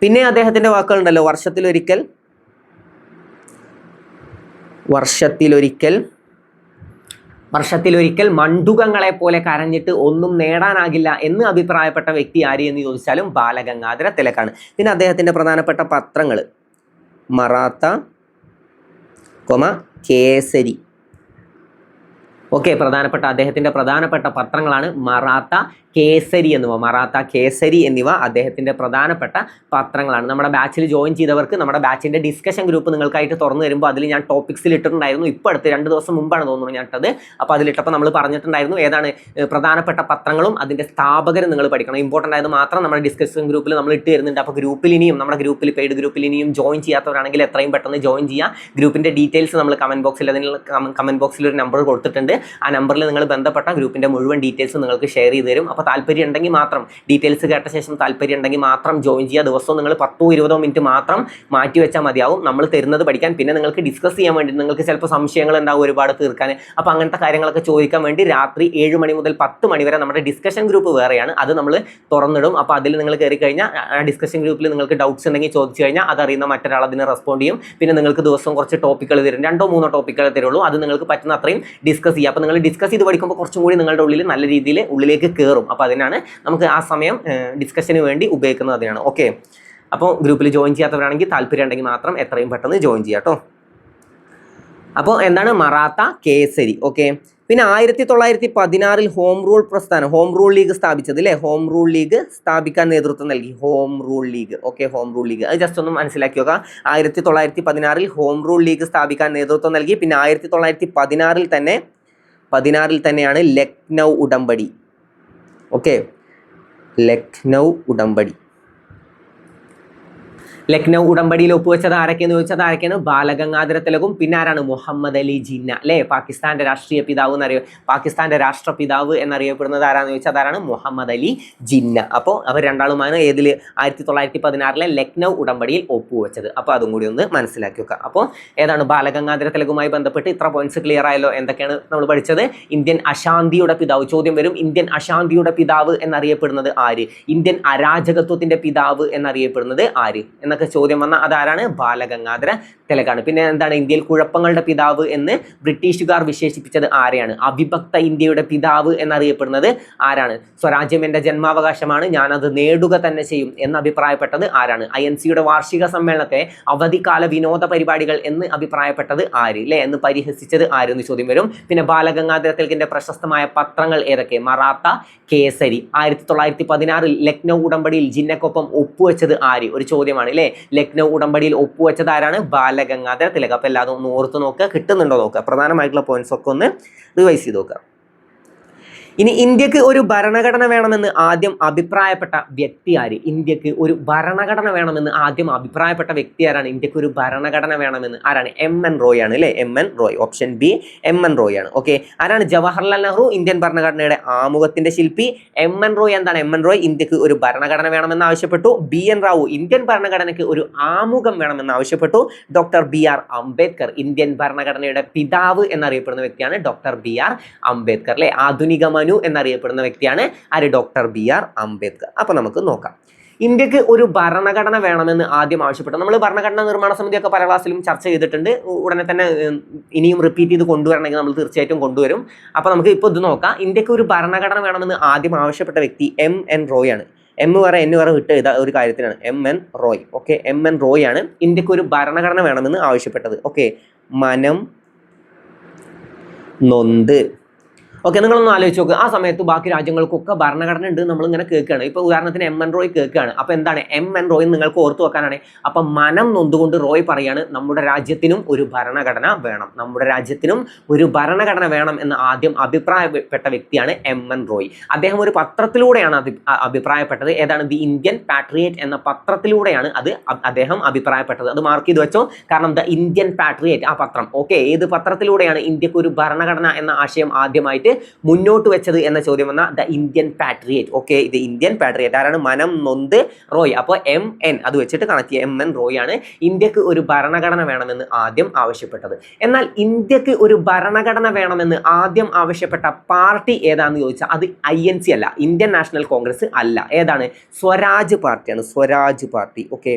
S1: പിന്നെ അദ്ദേഹത്തിന്റെ വാക്കുകളുണ്ടല്ലോ, വർഷത്തിലൊരിക്കൽ മണ്ഡുകങ്ങളെ പോലെ കരഞ്ഞിട്ട് ഒന്നും നേടാനാകില്ല എന്ന് അഭിപ്രായപ്പെട്ട വ്യക്തി ആര് എന്ന് ചോദിച്ചാലും ബാലഗംഗാധര തിലകാണ്. പിന്നെ അദ്ദേഹത്തിന്റെ പ്രധാനപ്പെട്ട പത്രങ്ങൾ മറാത്ത, കേസരി. ഓക്കെ, അദ്ദേഹത്തിന്റെ പ്രധാനപ്പെട്ട പത്രങ്ങളാണ് മറാത്ത, കേസരി എന്നിവ അദ്ദേഹത്തിന്റെ പ്രധാനപ്പെട്ട പത്രങ്ങളാണ്. നമ്മുടെ ബാച്ചിൽ ജോയിൻ ചെയ്തവർക്ക് നമ്മുടെ ബാച്ചിന്റെ ഡിസ്കഷൻ ഗ്രൂപ്പ് നിങ്ങൾക്കായിട്ട് തുറന്നു വരുമ്പോൾ അതിൽ ഞാൻ ടോപ്പിക്സിൽ ഇട്ടിട്ടുണ്ടായിരുന്നു. ഇപ്പോൾ അടുത്ത് 2 ദിവസം മുമ്പാണ് തോന്നുന്നു ഞാൻ ഇട്ടത്. അപ്പോൾ അതിലിട്ടപ്പോൾ നമ്മൾ പറഞ്ഞിട്ടുണ്ടായിരുന്നു ഏതാണ് പ്രധാനപ്പെട്ട പത്രങ്ങളും അതിന്റെ സ്ഥാപകരും നിങ്ങൾ പഠിക്കണം. ഇമ്പോർട്ടൻ്റ് ആയത് മാത്രം നമ്മുടെ ഡിസ്കഷൻ ഗ്രൂപ്പിൽ നമ്മൾ ഇട്ട് തരുന്നുണ്ട്. അപ്പോൾ നമ്മുടെ ഗ്രൂപ്പിൽ പെയ്ഡ് ഗ്രൂപ്പിൽ ഇനിയും ജോയിൻ ചെയ്യാത്തവരാണെങ്കിൽ എത്രയും പെട്ടെന്ന് ജോയിൻ ചെയ്യുക. ഗ്രൂപ്പിന്റെ ഡീറ്റെയിൽസ് നമ്മൾ കമന്റ് ബോക്സിൽ ഒരു നമ്പർ കൊടുത്തിട്ടുണ്ട്. ആ നമ്പറിൽ നിങ്ങൾ ബന്ധപ്പെട്ട ഗ്രൂപ്പിന്റെ മുഴുവൻ ഡീറ്റെയിൽസ് നിങ്ങൾക്ക് ഷെയർ ചെയ്ത് തരും. അപ്പോൾ താല്പര്യം ഉണ്ടെങ്കിൽ മാത്രം, ഡീറ്റെയിൽസ് കേട്ട ശേഷം താല്പര്യം ഉണ്ടെങ്കിൽ മാത്രം ജോയിൻ ചെയ്യുക. ദിവസവും നിങ്ങൾ 10-20 മിനിറ്റ് മാത്രം മാറ്റി വെച്ചാൽ മതിയാവും നമ്മൾ തരുന്നത് പഠിക്കാൻ. പിന്നെ നിങ്ങൾക്ക് ഡിസ്കസ് ചെയ്യാൻ വേണ്ടി നിങ്ങൾക്ക് ചിലപ്പോൾ സംശയങ്ങൾ ഉണ്ടാവും ഒരുപാട് തീർക്കാൻ. അപ്പോൾ അങ്ങനത്തെ കാര്യങ്ങളൊക്കെ ചോദിക്കാൻ വേണ്ടി രാത്രി 7 മണി മുതൽ 10 മണി വരെ നമ്മുടെ ഡിസ്കഷൻ ഗ്രൂപ്പ് വേറെയാണ്, അത് നമ്മൾ തുറന്നിടും. അപ്പോൾ അതിൽ നിങ്ങൾ കയറി കഴിഞ്ഞാൽ ആ ഡിസ്കഷൻ ഗ്രൂപ്പിൽ നിങ്ങൾക്ക് ഡൗട്ട്സ് ഉണ്ടെങ്കിൽ ചോദിച്ചു കഴിഞ്ഞാൽ അതറിയുന്ന മറ്റൊരാൾ അതിന് റെസ്പോണ്ട് ചെയ്യും. പിന്നെ നിങ്ങൾക്ക് ദിവസവും കുറച്ച് ടോപ്പിക്കുകൾ തരും, 2-3 ടോപ്പിക്കുകൾ തരുള്ളൂ. അത് നിങ്ങൾക്ക് പറ്റുന്ന അത്രയും ഡിസ്കസ് ചെയ്യുക. അപ്പോൾ നിങ്ങൾ ഡിസ്കസ് ചെയ്ത് പഠിക്കുമ്പോൾ കുറച്ചും കൂടി നിങ്ങളുടെ ഉള്ളിൽ നല്ല രീതിയിൽ ഉള്ളിലേക്ക് കയറും. അപ്പോൾ അതിനാണ് നമുക്ക് ആ സമയം ഡിസ്കഷന് വേണ്ടി ഉപയോഗിക്കുന്നത്. അതിനാണ്. ഓക്കെ, അപ്പോൾ ഗ്രൂപ്പിൽ ജോയിൻ ചെയ്യാത്തവരാണെങ്കിൽ താല്പര്യം ഉണ്ടെങ്കിൽ മാത്രം എത്രയും പെട്ടെന്ന് ജോയിൻ ചെയ്യാം കേട്ടോ. അപ്പോൾ എന്താണ് മറാത്ത കേസരി. ഓക്കെ, പിന്നെ 1916 ഹോം റൂൾ പ്രസ്ഥാനം, ഹോം റൂൾ ലീഗ് സ്ഥാപിച്ചത് അല്ലേ? ഹോം റൂൾ ലീഗ് സ്ഥാപിക്കാൻ നേതൃത്വം നൽകി. Home rule league. Okay, home rule league അത് ജസ്റ്റ് ഒന്ന് മനസ്സിലാക്കി നോക്കുക. 1916 ഹോം റൂൾ ലീഗ് സ്ഥാപിക്കാൻ നേതൃത്വം നൽകി. പിന്നെ 1916 തന്നെയാണ് ലക്നൗ ഉടമ്പടി. ഓക്കെ, ലക്നൗ ഉടമ്പടി. ലക്നൗ ഉടമ്പടിയിൽ ഒപ്പുവെച്ചത് ആരൊക്കെയെന്ന് ചോദിച്ചത് ആരൊക്കെയാണ്? ബാലഗംഗാധര തിലകും, പിന്നെ ആരാണ്? മുഹമ്മദ് അലി ജിന്ന അല്ലേ? പാകിസ്ഥാന്റെ രാഷ്ട്രീയ പിതാവ് പാകിസ്ഥാന്റെ രാഷ്ട്രപിതാവ് എന്നറിയപ്പെടുന്നത് ആരാന്ന് ചോദിച്ചാൽ അതാരാണ്? മുഹമ്മദ് അലി ജിന്ന. അപ്പോൾ അവർ രണ്ടാളുമാണ് ഏതിൽ 1916 ലക്നൗ ഉടമ്പടിയിൽ ഒപ്പുവെച്ചത്. അപ്പോൾ അതും കൂടി ഒന്ന് മനസ്സിലാക്കി വെക്കുക. അപ്പോൾ ഏതാണ്? ബാലഗംഗാധര തിലകുമായി ബന്ധപ്പെട്ട് ഇത്ര പോയിന്റ്സ് ക്ലിയർ ആയല്ലോ. എന്തൊക്കെയാണ് നമ്മൾ പഠിച്ചത്? ഇന്ത്യൻ അശാന്തിയുടെ പിതാവ്. ചോദ്യം വരും, ഇന്ത്യൻ അശാന്തിയുടെ പിതാവ് എന്നറിയപ്പെടുന്നത് ആര്? ഇന്ത്യൻ അരാജകത്വത്തിന്റെ പിതാവ് എന്നറിയപ്പെടുന്നത് ആര് എന്നൊക്കെ ചോദ്യം വന്ന അതാരാണ്? ബാലഗംഗാധര തിലകാണ്. പിന്നെ എന്താണ്? ഇന്ത്യയിൽ കുഴപ്പങ്ങളുടെ പിതാവ് എന്ന് ബ്രിട്ടീഷുകാർ വിശേഷിപ്പിച്ചത് ആരെയാണ്? അവിഭക്ത ഇന്ത്യയുടെ പിതാവ് എന്നറിയപ്പെടുന്നത് ആരാണ്? സ്വരാജ്യം എന്റെ ജന്മാവകാശമാണ്, ഞാനത് നേടുക തന്നെ ചെയ്യും എന്ന് അഭിപ്രായപ്പെട്ടത് ആരാണ്? INCയുടെ വാർഷിക സമ്മേളനത്തെ അവധിക്കാല വിനോദ പരിപാടികൾ എന്ന് അഭിപ്രായപ്പെട്ടത് ആര് അല്ലെ? എന്ന് പരിഹസിച്ചത് ആര് എന്ന് ചോദ്യം വരും. പിന്നെ ബാലഗംഗാധര തിലകിന്റെ പ്രശസ്തമായ പത്രങ്ങൾ ഏതൊക്കെ? മറാത്ത, കേസരി. 1916 ലക്നൗ ഉടമ്പടിയിൽ ജിന്നക്കൊപ്പം ഒപ്പുവെച്ചത് ആര്? ഒരു ചോദ്യമാണ് അല്ലേ? ലക്നൗ ഉടമ്പടിയിൽ ഒപ്പുവെച്ചത് ആരാണ്? ബാലഗംഗാധര തിലക്. അപ്പോൾ എല്ലാതും ഒന്ന് ഓർത്ത് നോക്കുക, കിട്ടുന്നുണ്ടോ നോക്കുക. പ്രധാനമായിട്ടുള്ള പോയിന്റ്സ് ഒക്കെ ഒന്ന് റിവൈസ് ചെയ്ത് നോക്കുക. ഇനി ഇന്ത്യക്ക് ഒരു ഭരണഘടന വേണമെന്ന് ആദ്യം അഭിപ്രായപ്പെട്ട വ്യക്തി ആര്? ഇന്ത്യക്ക് ഒരു ഭരണഘടന വേണമെന്ന് ആദ്യം അഭിപ്രായപ്പെട്ട വ്യക്തി ആരാണ്? ഇന്ത്യക്ക് ഒരു ഭരണഘടന വേണമെന്ന് ആരാണ്? MN റോയ് ആണ് അല്ലേ? MN Roy. Option B MN Roy ആണ്. ഓക്കെ, ആരാണ്? ജവഹർലാൽ നെഹ്റു ഇന്ത്യൻ ഭരണഘടനയുടെ ആമുഖത്തിന്റെ ശില്പി. MN റോയ് എന്താണ്? MN റോയ് ഇന്ത്യക്ക് ഒരു ഭരണഘടന വേണമെന്ന് ആവശ്യപ്പെട്ടു. BN റാവു ഇന്ത്യൻ ഭരണഘടനയ്ക്ക് ഒരു ആമുഖം വേണമെന്ന് ആവശ്യപ്പെട്ടു. ഡോക്ടർ BR അംബേദ്കർ ഇന്ത്യൻ ഭരണഘടനയുടെ പിതാവ് എന്നറിയപ്പെടുന്ന വ്യക്തിയാണ് ഡോക്ടർ BR അംബേദ്കർ അല്ലെ? ആധുനിക എന്നറിയപ്പെടുന്ന വ്യക്തിയാണ് ആര്? Doctor BR Ambedkar. അപ്പൊ നമുക്ക് നോക്കാം. ഇന്ത്യക്ക് ഒരു ഭരണഘടന വേണമെന്ന് ആദ്യം ആവശ്യപ്പെട്ടു. നമ്മൾ ഭരണഘടനാ നിർമ്മാണ സമിതിയൊക്കെ പല ക്ലാസ്സിലും ചർച്ച ചെയ്തിട്ടുണ്ട്. ഉടനെ തന്നെ ഇനിയും റിപ്പീറ്റ് ചെയ്ത് കൊണ്ടുവരണമെങ്കിൽ നമ്മൾ തീർച്ചയായിട്ടും കൊണ്ടുവരും. അപ്പൊ നമുക്ക് ഇപ്പോൾ ഇത് നോക്കാം. ഇന്ത്യക്ക് ഒരു ഭരണഘടന വേണമെന്ന് ആദ്യം ആവശ്യപ്പെട്ട വ്യക്തി MN റോയ് ആണ്. N വരെ വിട്ട് എഴുതാ ഒരു കാര്യത്തിനാണ്. MN Roy. Okay, MN Roy ആണ് ഇന്ത്യക്ക് ഒരു ഭരണഘടന വേണമെന്ന് ആവശ്യപ്പെട്ടത്. ഓക്കെ, മനം നൊന്ത്. ഓക്കെ, നിങ്ങളൊന്ന് ആലോചിച്ച് നോക്കുക. ആ സമയത്ത് ബാക്കി രാജ്യങ്ങൾക്കൊക്കെ ഭരണഘടന ഉണ്ട് നമ്മളിങ്ങനെ കേൾക്കുകയാണ്. ഇപ്പോൾ ഉദാഹരണത്തിന് MN റോയ് കേൾക്കുകയാണ്. അപ്പോൾ എന്താണ് MN റോയ് നിങ്ങൾക്ക് ഓർത്ത് വെക്കാനാണ്. അപ്പം മനം നൊന്തുകൊണ്ട് റോയ് പറയാണ് നമ്മുടെ രാജ്യത്തിനും ഒരു ഭരണഘടന വേണം, നമ്മുടെ രാജ്യത്തിനും ഒരു ഭരണഘടന വേണം എന്ന് ആദ്യം അഭിപ്രായപ്പെട്ട വ്യക്തിയാണ് MN റോയ്. അദ്ദേഹം ഒരു പത്രത്തിലൂടെയാണ് അഭിപ്രായപ്പെട്ടത്. ഏതാണ്? ദി ഇന്ത്യൻ പാട്രിയറ്റ് എന്ന പത്രത്തിലൂടെയാണ് അദ്ദേഹം അഭിപ്രായപ്പെട്ടത്. അത് മാർക്ക് ചെയ്ത് വെച്ചോ, കാരണം ദ ഇന്ത്യൻ പാട്രിയറ്റ് ആ പത്രം. ഓക്കെ, ഏത് പത്രത്തിലൂടെയാണ് ഇന്ത്യക്ക് ഒരു ഭരണഘടന എന്ന ആശയം ആദ്യമായിട്ട് മുന്നോട്ട് വെച്ചത് എന്ന ചോദ്യം വന്ന ദ ഇന്ത്യൻ പാട്രിയറ്റ്. ഓക്കെ, ഇത് ഇന്ത്യൻ പാട്രിയറ്റ് ആരാണ്? മനം നൊന്ത് റോയ്. അപ്പോൾ MN അത് വെച്ചിട്ട് കണക്ട് ചെയ്യുക. MN റോയ് ആണ് ഇന്ത്യക്ക് ഒരു ഭരണഘടന വേണമെന്ന് ആദ്യം ആവശ്യപ്പെട്ടത്. എന്നാൽ ഇന്ത്യക്ക് ഒരു ഭരണഘടന വേണമെന്ന് ആദ്യം ആവശ്യപ്പെട്ട പാർട്ടി ഏതാണെന്ന് ചോദിച്ചാൽ അത് INC അല്ല, ഇന്ത്യൻ നാഷണൽ കോൺഗ്രസ് അല്ല. ഏതാണ്? സ്വരാജ് പാർട്ടിയാണ്. സ്വരാജ് പാർട്ടി. ഓക്കെ,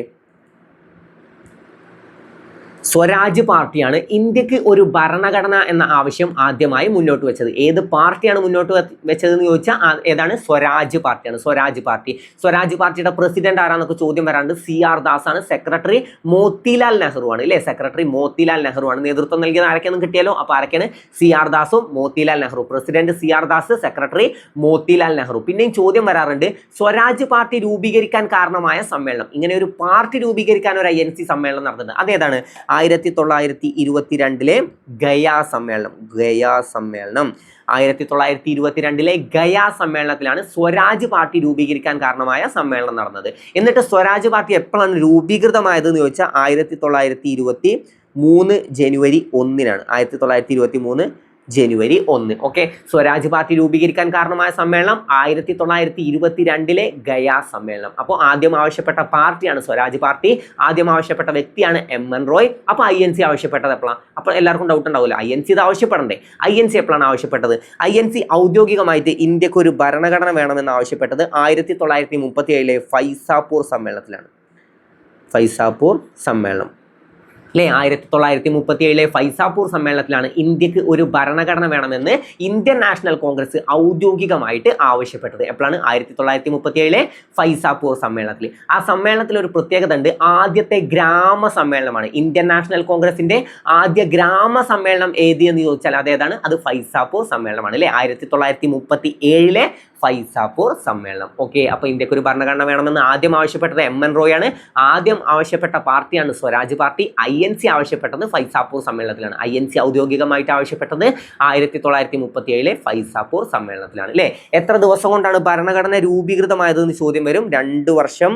S1: സ്വരാജ് പാർട്ടിയാണ് ഇന്ത്യക്ക് ഒരു ഭരണഘടന എന്ന ആവശ്യം ആദ്യമായി മുന്നോട്ട് വെച്ചത്. ഏത് പാർട്ടിയാണ് മുന്നോട്ട് വെച്ചതെന്ന് ചോദിച്ചാൽ ഏതാണ്? സ്വരാജ് പാർട്ടിയാണ്. സ്വരാജ് പാർട്ടി. സ്വരാജ് പാർട്ടിയുടെ പ്രസിഡന്റ് ആരാന്നൊക്കെ ചോദ്യം വരാണ്ട്. CR ദാസ് ആണ്. സെക്രട്ടറി മോത്തിലാൽ നെഹ്റു ആണ് അല്ലേ? സെക്രട്ടറി മോത്തിലാൽ നെഹ്റു ആണ്. നേതൃത്വം നൽകിയത് ആരൊക്കെയാണെന്ന് കിട്ടിയല്ലോ. അപ്പോൾ ആരൊക്കെയാണ്? CR ദാസും Motilal Nehru. President CR Das, secretary Motilal Nehru. പിന്നെയും ചോദ്യം വരാറുണ്ട് സ്വരാജ് പാർട്ടി രൂപീകരിക്കാൻ കാരണമായ സമ്മേളനം. ഇങ്ങനെ ഒരു പാർട്ടി രൂപീകരിക്കാൻ ഒരു INC സമ്മേളനം നടത്തുന്നത് അതേതാണ്? 1922 ഗയാ സമ്മേളനം. ഗയാ സമ്മേളനം 1922 ഗയാ സമ്മേളനത്തിലാണ് സ്വരാജ് പാർട്ടി രൂപീകരിക്കാൻ കാരണമായ സമ്മേളനം നടന്നത്. എന്നിട്ട് സ്വരാജ് പാർട്ടി എപ്പോഴാണ് രൂപീകൃതമായത് എന്ന് ചോദിച്ചാൽ 1923 ജനുവരി 1-നാണ്. 1923 ജനുവരി 1. ഓക്കെ, സ്വരാജ് പാർട്ടി രൂപീകരിക്കാൻ കാരണമായ സമ്മേളനം 1922 ഗയാ സമ്മേളനം. അപ്പോൾ ആദ്യം ആവശ്യപ്പെട്ട പാർട്ടിയാണ് സ്വരാജ് പാർട്ടി. ആദ്യം ആവശ്യപ്പെട്ട വ്യക്തിയാണ് MN റോയ്. അപ്പോൾ INC ആവശ്യപ്പെട്ടത് എപ്പോഴാണ്? അപ്പോൾ എല്ലാവർക്കും ഡൗട്ട് ഉണ്ടാവില്ല, INC ഇത് ആവശ്യപ്പെടണ്ടേ? INC എപ്പോഴാണ് ആവശ്യപ്പെട്ടത്? INC ഔദ്യോഗികമായിട്ട് ഇന്ത്യക്ക് ഒരു ഭരണഘടന വേണമെന്ന് ആവശ്യപ്പെട്ടത് 1937 ഫൈസാപൂർ സമ്മേളനത്തിലാണ്. ഫൈസാപൂർ സമ്മേളനം. അല്ലെ 1937 ഫൈസാപൂർ സമ്മേളനത്തിലാണ് ഇന്ത്യക്ക് ഒരു ഭരണഘടന വേണമെന്ന് ഇന്ത്യൻ നാഷണൽ കോൺഗ്രസ് ഔദ്യോഗികമായിട്ട് ആവശ്യപ്പെട്ടത്. എപ്പോഴാണ്? 1937 ഫൈസാപൂർ സമ്മേളനത്തിൽ. ആ സമ്മേളനത്തിൽ ഒരു പ്രത്യേകത ഉണ്ട്. ആദ്യത്തെ ഗ്രാമ സമ്മേളനമാണ്. ഇന്ത്യൻ നാഷണൽ കോൺഗ്രസിന്റെ ആദ്യ ഗ്രാമ സമ്മേളനം ഏത് എന്ന് ചോദിച്ചാൽ അതേതാണ്? അത് ഫൈസാപൂർ സമ്മേളനമാണ് അല്ലെ 1937 ഫൈസാപൂർ സമ്മേളനം. ഓക്കെ, അപ്പൊ ഇന്ത്യക്ക് ഒരു ഭരണഘടന വേണമെന്ന് ആദ്യം ആവശ്യപ്പെട്ടത് MN റോയാണ്. ആദ്യം ആവശ്യപ്പെട്ട പാർട്ടിയാണ് സ്വരാജ് പാർട്ടി. INC ആവശ്യപ്പെട്ടത് ഫൈസാപൂർ സമ്മേളനത്തിലാണ്. INC ഔദ്യോഗികമായിട്ട് ആവശ്യപ്പെട്ടത് 1937 ഫൈസാപൂർ സമ്മേളനത്തിലാണ് അല്ലെ. എത്ര ദിവസം കൊണ്ടാണ് ഭരണഘടന രൂപീകൃതമായതെന്ന് ചോദ്യം വരും. 2 വർഷം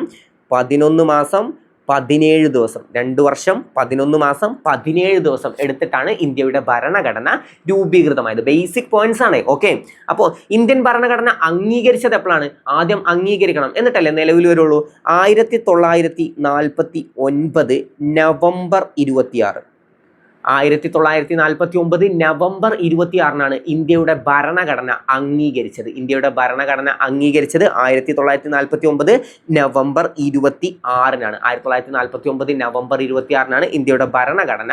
S1: 11 മാസം 17 ദിവസം. 2 വർഷം 11 മാസം 17 ദിവസം എടുത്തിട്ടാണ് ഇന്ത്യയുടെ ഭരണഘടന രൂപീകൃതമായത്. ബേസിക് പോയിന്റ്സ് ആണ്. ഓക്കെ, അപ്പോൾ ഇന്ത്യൻ ഭരണഘടന അംഗീകരിച്ചത് എപ്പോഴാണ്? ആദ്യം അംഗീകരിക്കണം എന്നിട്ടല്ലേ നിലവിൽ വരുള്ളൂ. 1949 നവംബർ 26. 1949 നവംബർ 26 ഇന്ത്യയുടെ ഭരണഘടന അംഗീകരിച്ചത്. ഇന്ത്യയുടെ ഭരണഘടന അംഗീകരിച്ചത് 1949 നവംബർ 26. 1949 നവംബർ 26 ഇന്ത്യയുടെ ഭരണഘടന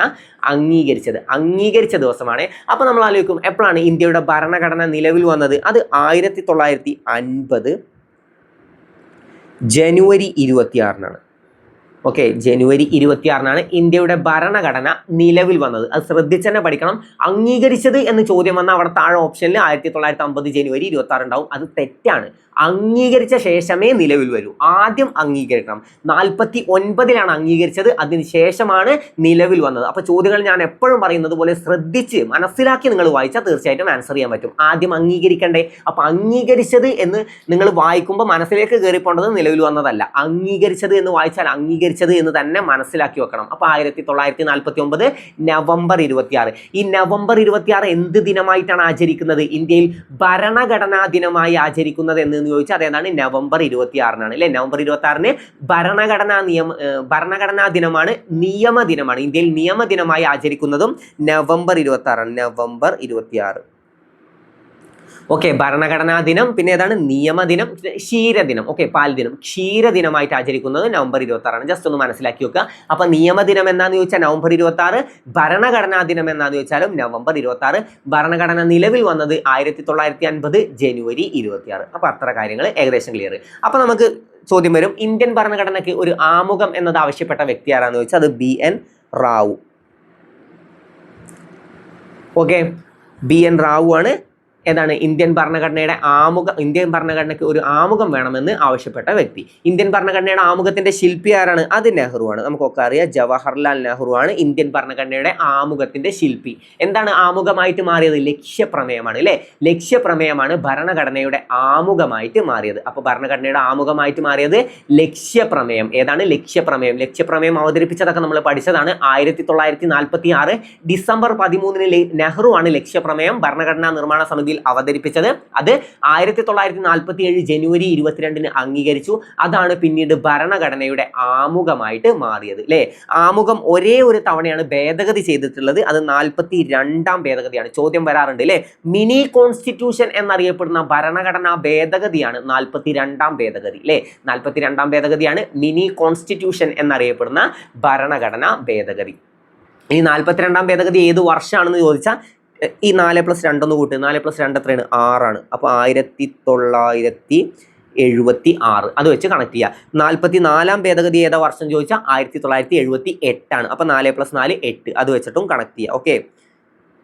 S1: അംഗീകരിച്ചത്. അംഗീകരിച്ച ദിവസമാണ്. അപ്പൊ നമ്മൾ ആലോചിക്കും എപ്പോഴാണ് ഇന്ത്യയുടെ ഭരണഘടന നിലവിൽ വന്നത്? അത് 1950 ജനുവരി 26. ഓക്കെ, ജനുവരി 26 ഇന്ത്യയുടെ ഭരണഘടന നിലവിൽ വന്നത്. അത് ശ്രദ്ധിച്ച് തന്നെ പഠിക്കണം. അംഗീകരിച്ചത് എന്ന് ചോദ്യം വന്നാൽ അവിടെ താഴെ ഓപ്ഷനിൽ 1950 ജനുവരി 26 ഉണ്ടാവും. അത് തെറ്റാണ്. അംഗീകരിച്ച ശേഷമേ നിലവിൽ വരൂ. ആദ്യം അംഗീകരിക്കണം. 49 അംഗീകരിച്ചത്, അതിനുശേഷമാണ് നിലവിൽ വന്നത്. അപ്പൊ ചോദ്യങ്ങൾ ഞാൻ എപ്പോഴും പറയുന്നത് പോലെ ശ്രദ്ധിച്ച് മനസ്സിലാക്കി നിങ്ങൾ വായിച്ചാൽ തീർച്ചയായിട്ടും ആൻസർ ചെയ്യാൻ പറ്റും. ആദ്യം അംഗീകരിക്കണ്ടേ? അപ്പൊ അംഗീകരിച്ചത് എന്ന് നിങ്ങൾ വായിക്കുമ്പോൾ മനസ്സിലേക്ക് കയറിപ്പോണ്ടത് നിലവിൽ വന്നതല്ല. അംഗീകരിച്ചത് എന്ന് വായിച്ചാൽ അംഗീകരിച്ചത് എന്ന് തന്നെ മനസ്സിലാക്കി വെക്കണം. അപ്പൊ 1949 നവംബർ 26. ഈ നവംബർ 26 എന്ത് ദിനമായിട്ടാണ് ആചരിക്കുന്നത്? ഇന്ത്യയിൽ ഭരണഘടനാ ദിനമായി ആചരിക്കുന്നത് എന്ന് ചോദിച്ചാൽ അതേതാണ്? നവംബർ 26 അല്ലെ. നവംബർ 26 ഭരണഘടനാ ദിനമാണ്, നിയമ ദിനമാണ്. ഇന്ത്യയിൽ നിയമദിനമായി ആചരിക്കുന്നതും നവംബർ 26. നവംബർ 26. ഓക്കെ, ഭരണഘടനാ ദിനം, പിന്നെ ഏതാണ്? നിയമദിനം, ക്ഷീരദിനം. ഓക്കെ, പാൽ ദിനം. ക്ഷീരദിനമായിട്ട് ആചരിക്കുന്നത് നവംബർ 26. ജസ്റ്റ് ഒന്ന് മനസ്സിലാക്കി വെക്കുക. അപ്പൊ നിയമദിനം എന്നാന്ന് ചോദിച്ചാൽ നവംബർ 26, ഭരണഘടനാ ദിനം എന്നാന്ന് ചോദിച്ചാലും നവംബർ 26. ഭരണഘടന നിലവിൽ വന്നത് 1950 ജനുവരി 26. അപ്പൊ അത്ര കാര്യങ്ങൾ ഏകദേശം ക്ലിയർ. അപ്പൊ നമുക്ക് ചോദ്യം വരും, ഇന്ത്യൻ ഭരണഘടനയ്ക്ക് ഒരു ആമുഖം എന്നത് ആവശ്യപ്പെട്ട വ്യക്തി ആരാന്ന് ചോദിച്ചാൽ അത് BN Rao. Okay, BN Rao ആണ് ഏതാണ്? ഇന്ത്യൻ ഭരണഘടനയ്ക്ക് ഒരു ആമുഖം വേണമെന്ന് ആവശ്യപ്പെട്ട വ്യക്തി. ഇന്ത്യൻ ഭരണഘടനയുടെ ആമുഖത്തിന്റെ ശില്പി ആരാണ്? അത് നെഹ്റുവാണ്. നമുക്കൊക്കെ അറിയാം, ജവഹർലാൽ നെഹ്റു ആണ് ഇന്ത്യൻ ഭരണഘടനയുടെ ആമുഖത്തിന്റെ ശില്പി. എന്താണ് ആമുഖമായിട്ട് മാറിയത്? ലക്ഷ്യപ്രമേയമാണ് അല്ലെ. ലക്ഷ്യപ്രമേയമാണ് ഭരണഘടനയുടെ ആമുഖമായിട്ട് മാറിയത്. അപ്പൊ ഭരണഘടനയുടെ ആമുഖമായിട്ട് മാറിയത് ലക്ഷ്യപ്രമേയം. ഏതാണ്? ലക്ഷ്യപ്രമേയം. ലക്ഷ്യപ്രമേയം അവതരിപ്പിച്ചതൊക്കെ നമ്മൾ പഠിച്ചതാണ്. 1946 ഡിസംബർ 13 നെഹ്റു ആണ് ലക്ഷ്യപ്രമേയം ഭരണഘടനാ നിർമ്മാണ സമിതി അവതരിപ്പിച്ചത്. അത് 1947 ജനുവരി 22 അംഗീകരിച്ചു. അതാണ് പിന്നീട് ഭരണഘടനയുടെ ആമുഖമായിട്ട് മാറിയത് അല്ലെ. ആമുഖം ഒരേ ഒരു തവണയാണ് ഭേദഗതി ചെയ്തിട്ടുള്ളത്. അത് 42ാം ഭേദഗതിയാണ്. ചോദ്യം വരാറുണ്ട് അല്ലെ. മിനി കോൺസ്റ്റിറ്റ്യൂഷൻ എന്നറിയപ്പെടുന്ന ഭരണഘടനാ ഭേദഗതിയാണ് 42ാം ഭേദഗതി അല്ലെ. 42ാം ഭേദഗതിയാണ് മിനി കോൺസ്റ്റിറ്റ്യൂഷൻ എന്നറിയപ്പെടുന്ന ഭരണഘടനാ ഭേദഗതി. ഈ 42ാം ഭേദഗതി ഏത് വർഷമാണെന്ന് ചോദിച്ചാൽ ഈ 4+2 ഒന്ന് കൂട്ട്. 4+2 എത്രയാണ്? 6 അപ്പോൾ 1976 അത് വെച്ച് കണക്ട് ചെയ്യുക. 44ാം ഭേദഗതി ഏതാ വർഷം ചോദിച്ചാൽ 1978 അപ്പോൾ 4+4 8 അത് വെച്ചിട്ടും കണക്ട് ചെയ്യുക. ഓക്കെ,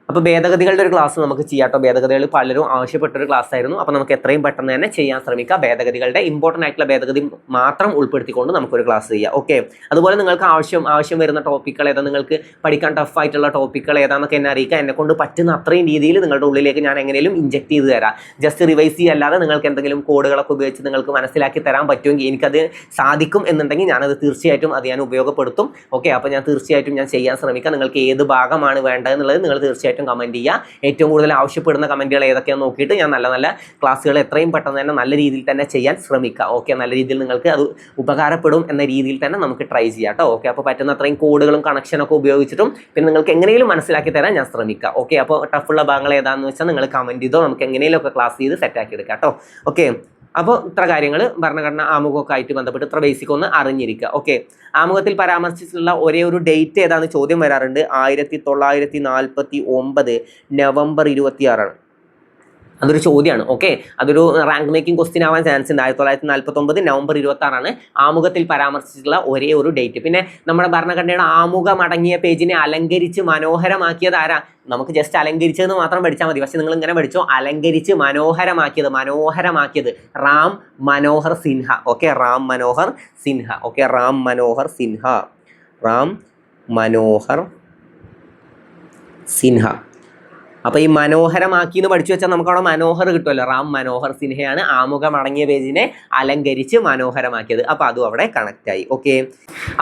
S1: അപ്പോൾ ഭേദഗതികളുടെ ഒരു ക്ലാസ് നമുക്ക് ചെയ്യാം കേട്ടോ. ഭേദഗതികൾ പലരും ആവശ്യപ്പെട്ടൊരു ക്ലാസ് ആയിരുന്നു. അപ്പോൾ നമുക്ക് എത്രയും പെട്ടെന്ന് തന്നെ ചെയ്യാൻ ശ്രമിക്കാം. ഭേദഗതികളുടെ ഇമ്പോർട്ടൻ്റ് ആയിട്ടുള്ള ഭേദഗതി മാത്രം ഉൾപ്പെടുത്തിക്കൊണ്ട് നമുക്കൊരു ക്ലാസ് ചെയ്യാം. ഓക്കെ, അതുപോലെ നിങ്ങൾക്ക് ആവശ്യം വരുന്ന ടോപ്പിക്കുകൾ ഏതാ, നിങ്ങൾക്ക് പഠിക്കാൻ ടഫ് ആയിട്ടുള്ള ടോപ്പിക്കുകൾ ഏതാണെന്നൊക്കെ എന്നെ അറിയിക്കുക. എന്നെ കൊണ്ട് പറ്റുന്ന അത്രയും രീതിയിൽ നിങ്ങളുടെ ഉള്ളിലേക്ക് ഞാൻ എങ്ങനെയും ഇഞ്ചെക്ട് ചെയ്ത് തരാം. ജസ്റ്റ് റിവൈസ് ചെയ്യല്ലാതെ നിങ്ങൾക്ക് എന്തെങ്കിലും കോഡുകളൊക്കെ ഉപയോഗിച്ച് നിങ്ങൾക്ക് മനസ്സിലാക്കി തരാൻ പറ്റുമെങ്കിൽ എനിക്കത് സാധിക്കും എന്നുണ്ടെങ്കിൽ ഞാനത് തീർച്ചയായിട്ടും ഞാൻ ഉപയോഗപ്പെടുത്തും. ഓക്കെ, അപ്പോൾ ഞാൻ തീർച്ചയായിട്ടും ചെയ്യാൻ ശ്രമിക്കാം. നിങ്ങൾക്ക് ഏത് ഭാഗമാണ് വേണ്ടതെന്നുള്ളത് നിങ്ങൾ തീർച്ചയായിട്ടും കമൻറ്റ് ചെയ്യുക. ഏറ്റവും കൂടുതൽ ആവശ്യപ്പെടുന്ന കമൻറ്റുകൾ ഏതൊക്കെയാണെന്ന് നോക്കിയിട്ട് ഞാൻ നല്ല നല്ല ക്ലാസ്സുകൾ എത്രയും പെട്ടെന്ന് തന്നെ നല്ല രീതിയിൽ തന്നെ ചെയ്യാൻ ശ്രമിക്കാം. ഓക്കെ, നല്ല രീതിയിൽ നിങ്ങൾക്ക് അത് ഉപകാരപ്പെടും എന്ന രീതിയിൽ തന്നെ നമുക്ക് ട്രൈ ചെയ്യാം കേട്ടോ. ഓക്കെ, അപ്പോൾ പറ്റുന്ന അത്രയും കോഡുകളും കണക്ഷനൊക്കെ ഉപയോഗിച്ചിട്ടും പിന്നെ നിങ്ങൾക്ക് എങ്ങനെയും മനസ്സിലാക്കി തരാൻ ഞാൻ ശ്രമിക്കാം. ഓക്കെ, അപ്പോൾ ടഫുള്ള ഭാഗങ്ങൾ ഏതാണെന്ന് വെച്ചാൽ നിങ്ങൾ കമൻറ്റ് ചെയ്തോ, നമുക്ക് എങ്ങനെയൊക്കെ ക്ലാസ് ചെയ്ത് സെറ്റാക്കി എടുക്കാം കേട്ടോ. ഓക്കെ, അപ്പോൾ ഇത്ര കാര്യങ്ങൾ ഭരണഘടന ആമുഖമൊക്കെ ആയിട്ട് ബന്ധപ്പെട്ട് ഇത്ര ബേസിക് ഒന്ന് അറിഞ്ഞിരിക്കുക. ഓക്കെ, ആമുഖത്തിൽ പരാമർശിച്ചിട്ടുള്ള ഒരേ ഒരു ഡേറ്റ് ഏതാണെന്ന് ചോദ്യം വരാറുണ്ട്. 1949 നവംബർ 26. അതൊരു ചോദ്യമാണ്. ഓക്കെ, അതൊരു റാങ്ക് മേക്കിംഗ് ക്വസ്റ്റ്യൻ ആവാൻ ചാൻസ് ഉണ്ട്. 1949 നവംബർ 26 ആമുഖത്തിൽ പരാമർശിച്ചിട്ടുള്ള ഒരേ ഒരു ഡേറ്റ്. പിന്നെ നമ്മുടെ ഭരണഘടനയുടെ ആമുഖം അടങ്ങിയ പേജിനെ അലങ്കരിച്ച് മനോഹരമാക്കിയത് ആരാ? നമുക്ക് ജസ്റ്റ് അലങ്കരിച്ചതെന്ന് മാത്രം പഠിച്ചാൽ മതി. പക്ഷെ നിങ്ങൾ ഇങ്ങനെ പഠിച്ചോ, അലങ്കരിച്ച് മനോഹരമാക്കിയത് റാം മനോഹർ സിൻഹ. ഓക്കെ, റാം മനോഹർ സിൻഹ. ഓക്കെ, റാം മനോഹർ സിൻഹ. അപ്പോൾ ഈ മനോഹരമാക്കി എന്ന് പഠിച്ചു വെച്ചാൽ നമുക്ക് അവിടെ മനോഹർ കിട്ടുമല്ലോ. റാം മനോഹർ സിൻഹയാണ് ആമുഖം അടങ്ങിയ പേജിനെ അലങ്കരിച്ച് മനോഹരമാക്കിയത്. അപ്പോൾ അതും അവിടെ കണക്റ്റ് ആയി. ഓക്കെ,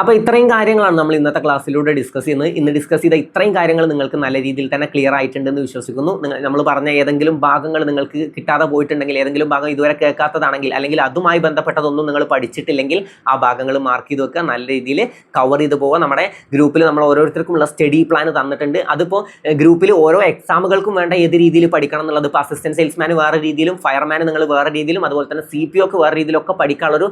S1: അപ്പോൾ ഇത്രയും കാര്യങ്ങളാണ് നമ്മൾ ഇന്നത്തെ ക്ലാസ്സിലൂടെ ഡിസ്കസ് ചെയ്യുന്നത്. ഇന്ന് ഡിസ്കസ് ചെയ്ത ഇത്രയും കാര്യങ്ങൾ നിങ്ങൾക്ക് നല്ല രീതിയിൽ തന്നെ ക്ലിയർ ആയിട്ടുണ്ടെന്ന് വിശ്വസിക്കുന്നു. നമ്മൾ പറഞ്ഞ ഏതെങ്കിലും ഭാഗങ്ങൾ നിങ്ങൾക്ക് കിട്ടാതെ പോയിട്ടുണ്ടെങ്കിൽ, ഏതെങ്കിലും ഭാഗം ഇതുവരെ കേൾക്കാത്തതാണെങ്കിൽ, അല്ലെങ്കിൽ അതുമായി ബന്ധപ്പെട്ടതൊന്നും നിങ്ങൾ പഠിച്ചിട്ടില്ലെങ്കിൽ ആ ഭാഗങ്ങൾ മാർക്ക് ചെയ്ത് വെക്കുക. നല്ല രീതിയിൽ കവർ ചെയ്ത് പോവുക. നമ്മുടെ ഗ്രൂപ്പിൽ നമ്മൾ ഓരോരുത്തർക്കുമുള്ള സ്റ്റഡി പ്ലാൻ തന്നിട്ടുണ്ട്. അതിപ്പോൾ ഗ്രൂപ്പിൽ ഓരോ എക്സാമുകൾക്കും വേണ്ട ഏത് രീതിയിൽ പഠിക്കണം എന്നുള്ളത്, ഇപ്പോൾ അസിസ്റ്റന്റ് സെയിൽസ്മാൻ വേറെ രീതിയിലും ഫയർമാൻ നിങ്ങൾ വേറെ രീതിയിലും അതുപോലെ തന്നെ CPO വേറെ രീതിയിലൊക്കെ പഠിക്കാനുള്ളൊരു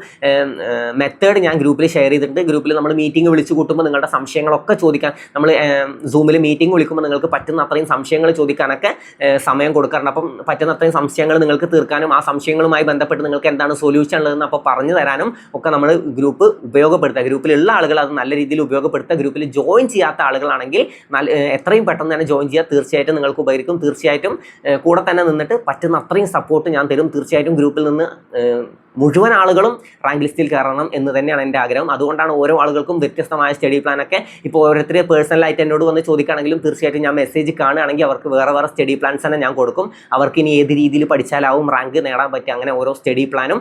S1: മെത്തേഡ് ഞാൻ ഗ്രൂപ്പിൽ ഷെയർ ചെയ്തിട്ടുണ്ട്. ഗ്രൂപ്പിൽ നമ്മൾ മീറ്റിംഗ് വിളിച്ചു കൂട്ടുമ്പോൾ നിങ്ങളുടെ സംശയങ്ങളൊക്കെ ചോദിക്കാൻ, നമ്മൾ സൂമിൽ മീറ്റിംഗ് വിളിക്കുമ്പോൾ നിങ്ങൾക്ക് പറ്റുന്ന അത്രയും സംശയങ്ങൾ ചോദിക്കാനൊക്കെ സമയം കൊടുക്കാറുണ്ട്. അപ്പം പറ്റുന്ന അത്രയും സംശയങ്ങൾ നിങ്ങൾക്ക് തീർക്കാനും ആ സംശയങ്ങളുമായി ബന്ധപ്പെട്ട് നിങ്ങൾക്ക് എന്താണ് സൊല്യൂഷൻ ഉള്ളതെന്ന് അപ്പോൾ പറഞ്ഞു തരാനും ഒക്കെ നമ്മൾ ഗ്രൂപ്പ് ഉപയോഗപ്പെടുത്തുക. ഗ്രൂപ്പിലുള്ള ആളുകൾ അത് നല്ല രീതിയിൽ ഉപയോഗപ്പെടുത്തുക. ഗ്രൂപ്പിൽ ജോയിൻ ചെയ്യാത്ത ആളുകളാണെങ്കിൽ എത്രയും പെട്ടെന്ന് തന്നെ ജോയിൻ ചെയ്യുക. തീർച്ചയായിട്ടും നിങ്ങൾക്ക് ഉപകരിക്കും. തീർച്ചയായിട്ടും കൂടെ തന്നെ നിന്നിട്ട് പറ്റുന്ന അത്രയും സപ്പോർട്ട് ഞാൻ തരും. തീർച്ചയായിട്ടും ഗ്രൂപ്പിൽ നിന്ന് മുഴുവൻ ആളുകളും റാങ്ക് ലിസ്റ്റിൽ കയറണം എന്ന് തന്നെയാണ് എൻ്റെ ആഗ്രഹം. അതുകൊണ്ടാണ് ഓരോ ആളുകൾക്കും വ്യത്യസ്തമായ സ്റ്റഡി പ്ലാനൊക്കെ ഇപ്പോൾ ഓരോരുത്തർ പേഴ്സണലായിട്ട് എന്നോട് വന്ന് ചോദിക്കുകയാണെങ്കിലും തീർച്ചയായിട്ടും ഞാൻ മെസ്സേജ് കാണുകയാണെങ്കിൽ അവർക്ക് വേറെ സ്റ്റഡി പ്ലാൻസ് തന്നെ ഞാൻ കൊടുക്കും. അവർക്ക് ഇനി ഏത് രീതിയിൽ പഠിച്ചാലാവും റാങ്ക് നേടാൻ പറ്റുക, അങ്ങനെ ഓരോ സ്റ്റഡി പ്ലാനും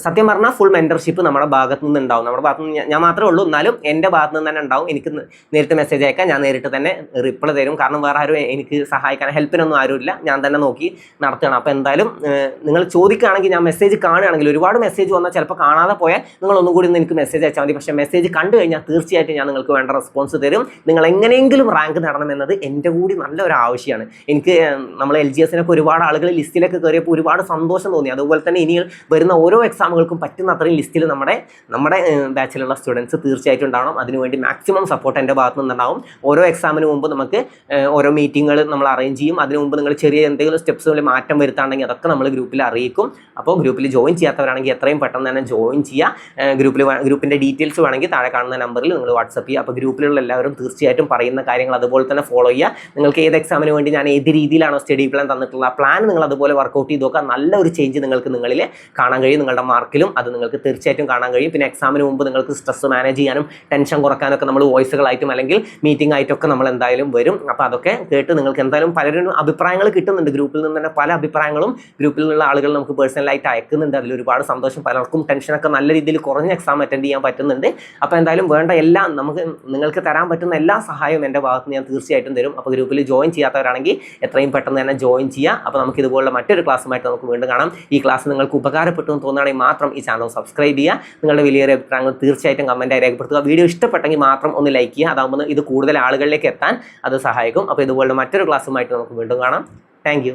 S1: സത്യം പറഞ്ഞാൽ ഫുൾ മെൻറ്റർഷിപ്പ് നമ്മുടെ ഭാഗത്തു നിന്ന് ഉണ്ടാവും. നമ്മുടെ ഭാഗത്ത് നിന്ന് ഞാൻ മാത്രമേ ഉള്ളൂ, എന്നാലും എൻ്റെ ഭാഗത്ത് നിന്ന് തന്നെ ഉണ്ടാവും. എനിക്ക് നേരിട്ട് മെസ്സേജ് അയക്കാം, ഞാൻ നേരിട്ട് തന്നെ റിപ്ലൈ തരും. കാരണം വേറെ ആരും എനിക്ക് സഹായിക്കാൻ ഹെൽപ്പിനൊന്നും ആരുമില്ല, ഞാൻ തന്നെ നോക്കി നടത്തുകയാണ്. അപ്പോൾ എന്തായാലും നിങ്ങൾ ചോദിക്കുകയാണെങ്കിൽ, ഞാൻ മെസ്സേജ് കാണുകയാണെങ്കിൽ, ഒരുപാട് മെസ്സേജ് വന്നാൽ ചിലപ്പോൾ കാണാതെ പോയാൽ നിങ്ങളൊന്നും കൂടി എനിക്ക് മെസ്സേജ് അയച്ചാൽ മതി. പക്ഷേ മെസ്സേജ് കണ്ടു കഴിഞ്ഞാൽ തീർച്ചയായിട്ടും ഞാൻ നിങ്ങൾക്ക് വേണ്ട റെസ്പോൺസ് തരും. നിങ്ങൾ എങ്ങനെയെങ്കിലും റാങ്ക് നേടണം എന്നത് എൻ്റെ കൂടി നല്ലൊരു ആവശ്യമാണ്. എനിക്ക് നമ്മൾ LGSനൊക്കെ ഒരുപാട് ആളുകൾ ലിസ്റ്റിലൊക്കെ കയറിയപ്പോൾ ഒരുപാട് സന്തോഷം തോന്നി. അതുപോലെ തന്നെ ഇനി വരുന്ന ഓരോ എക്സാമുകൾക്കും പറ്റുന്ന അത്രയും ലിസ്റ്റിൽ നമ്മുടെ ബാച്ചിലുള്ള സ്റ്റുഡൻസ് തീർച്ചയായിട്ടും ഉണ്ടാവണം. അതിനുവേണ്ടി മാക്സിമം സപ്പോർട്ട് എൻ്റെ ഭാഗത്തു നിന്നുണ്ടാവും. ഓരോ എക്സാമിന് മുമ്പ് നമുക്ക് ഓരോ മീറ്റിങ്ങുകൾ നമ്മൾ അറേഞ്ച് ചെയ്യും. അതിന് മുമ്പ് നിങ്ങൾ ചെറിയ എന്തെങ്കിലും സ്റ്റെപ്സുകളിൽ മാറ്റം വരുത്താണെങ്കിൽ അതൊക്കെ നമ്മൾ ഗ്രൂപ്പിൽ അറിയിക്കും. അപ്പോൾ ഗ്രൂപ്പിൽ ജോയിൻ ചെയ്യാത്തവരാണെങ്കിൽ എത്രയും പെട്ടെന്ന് തന്നെ ജോയിൻ ചെയ്യുക. ഗ്രൂപ്പിൻ്റെ ഡീറ്റെയിൽസ് വേണമെങ്കിൽ താഴെ കാണുന്ന നമ്പറിൽ നിങ്ങൾ വാട്സപ്പ് ചെയ്യുക. അപ്പോൾ ഗ്രൂപ്പിലുള്ള എല്ലാവരും തീർച്ചയായിട്ടും പറയുന്ന കാര്യങ്ങൾ അതുപോലെ തന്നെ ഫോളോ ചെയ്യുക. നിങ്ങൾക്ക് ഏത് എക്സാമിന് വേണ്ടി ഞാൻ ഏത് രീതിയിലാണോ സ്റ്റഡി പ്ലാൻ തന്നിട്ടുള്ള ആ പ്ലാൻ നിങ്ങൾ അതുപോലെ വർക്കൗട്ട് ചെയ്ത് നോക്കുക. നല്ലൊരു ചേഞ്ച് നിങ്ങളിൽ കാണാൻ കഴിയും. നിങ്ങളുടെ മാർക്കിലും അത് നിങ്ങൾക്ക് തീർച്ചയായിട്ടും കാണാൻ കഴിയും. പിന്നെ എക്സാമിന് മുമ്പ് നിങ്ങൾക്ക് സ്ട്രെസ് മാനേജ് ചെയ്യാനും ടെൻഷൻ കുറക്കാനൊക്കെ നമ്മൾ വോയിസുകളായിട്ടും അല്ലെങ്കിൽ മീറ്റിംഗ് ആയിട്ടൊക്കെ നമ്മൾ എന്തായാലും വരും. അപ്പോൾ അതൊക്കെ കേട്ട് നിങ്ങൾക്ക് എന്തായാലും പലരും അഭിപ്രായങ്ങൾ കിട്ടുന്നുണ്ട്. ഗ്രൂപ്പിൽ നിന്ന് തന്നെ പല അഭിപ്രായങ്ങളും ഗ്രൂപ്പിലുള്ള ആളുകൾ നമുക്ക് പേഴ്സണലായിട്ട് അയക്കുന്നുണ്ട്. അതിൽ ഒരുപാട് സന്തോഷം. പലർക്കും ടെൻഷനൊക്കെ നല്ല രീതിയിൽ കുറഞ്ഞ എക്സാം അറ്റൻഡ് ചെയ്യാൻ പറ്റുന്നുണ്ട്. അപ്പോൾ എന്തായാലും വേണ്ട എല്ലാം നിങ്ങൾക്ക് തരാൻ പറ്റുന്ന എല്ലാ സഹായവും എൻ്റെ ഭാഗത്ത് ഞാൻ തീർച്ചയായിട്ടും തരും. അപ്പോൾ ഗ്രൂപ്പിൽ ജോയിൻ ചെയ്യാത്തവരാണെങ്കിൽ എത്രയും പെട്ടെന്ന് തന്നെ ജോയിൻ ചെയ്യുക. അപ്പോൾ നമുക്ക് ഇതുപോലുള്ള മറ്റൊരു ക്ലാസ്സുമായിട്ട് നമുക്ക് വീണ്ടും കാണാം. ഈ ക്ലാസ് നിങ്ങൾക്ക് ഉപകാരപ്പെട്ടു എന്ന് തോന്നുകയാണെങ്കിൽ മാത്രം ഈ ചാനൽ സബ്സ്ക്രൈബ് ചെയ്യുക. നിങ്ങളുടെ വലിയൊരു അഭിപ്രായങ്ങൾ തീർച്ചയായിട്ടും കമൻറ്റായി രേഖപ്പെടുത്തുക. വീഡിയോ ഇഷ്ടപ്പെട്ടെങ്കിൽ മാത്രം ഒന്ന് ലൈക്ക് ചെയ്യുക. അതാകുമ്പോൾ ഇത് കൂടുതൽ ആളുകളിലേക്ക് എത്താൻ അത് സഹായിക്കും. അപ്പോൾ ഇതുപോലുള്ള മറ്റൊരു ക്ലാസ്സുമായിട്ട് നമുക്ക് വീണ്ടും കാണാം. താങ്ക്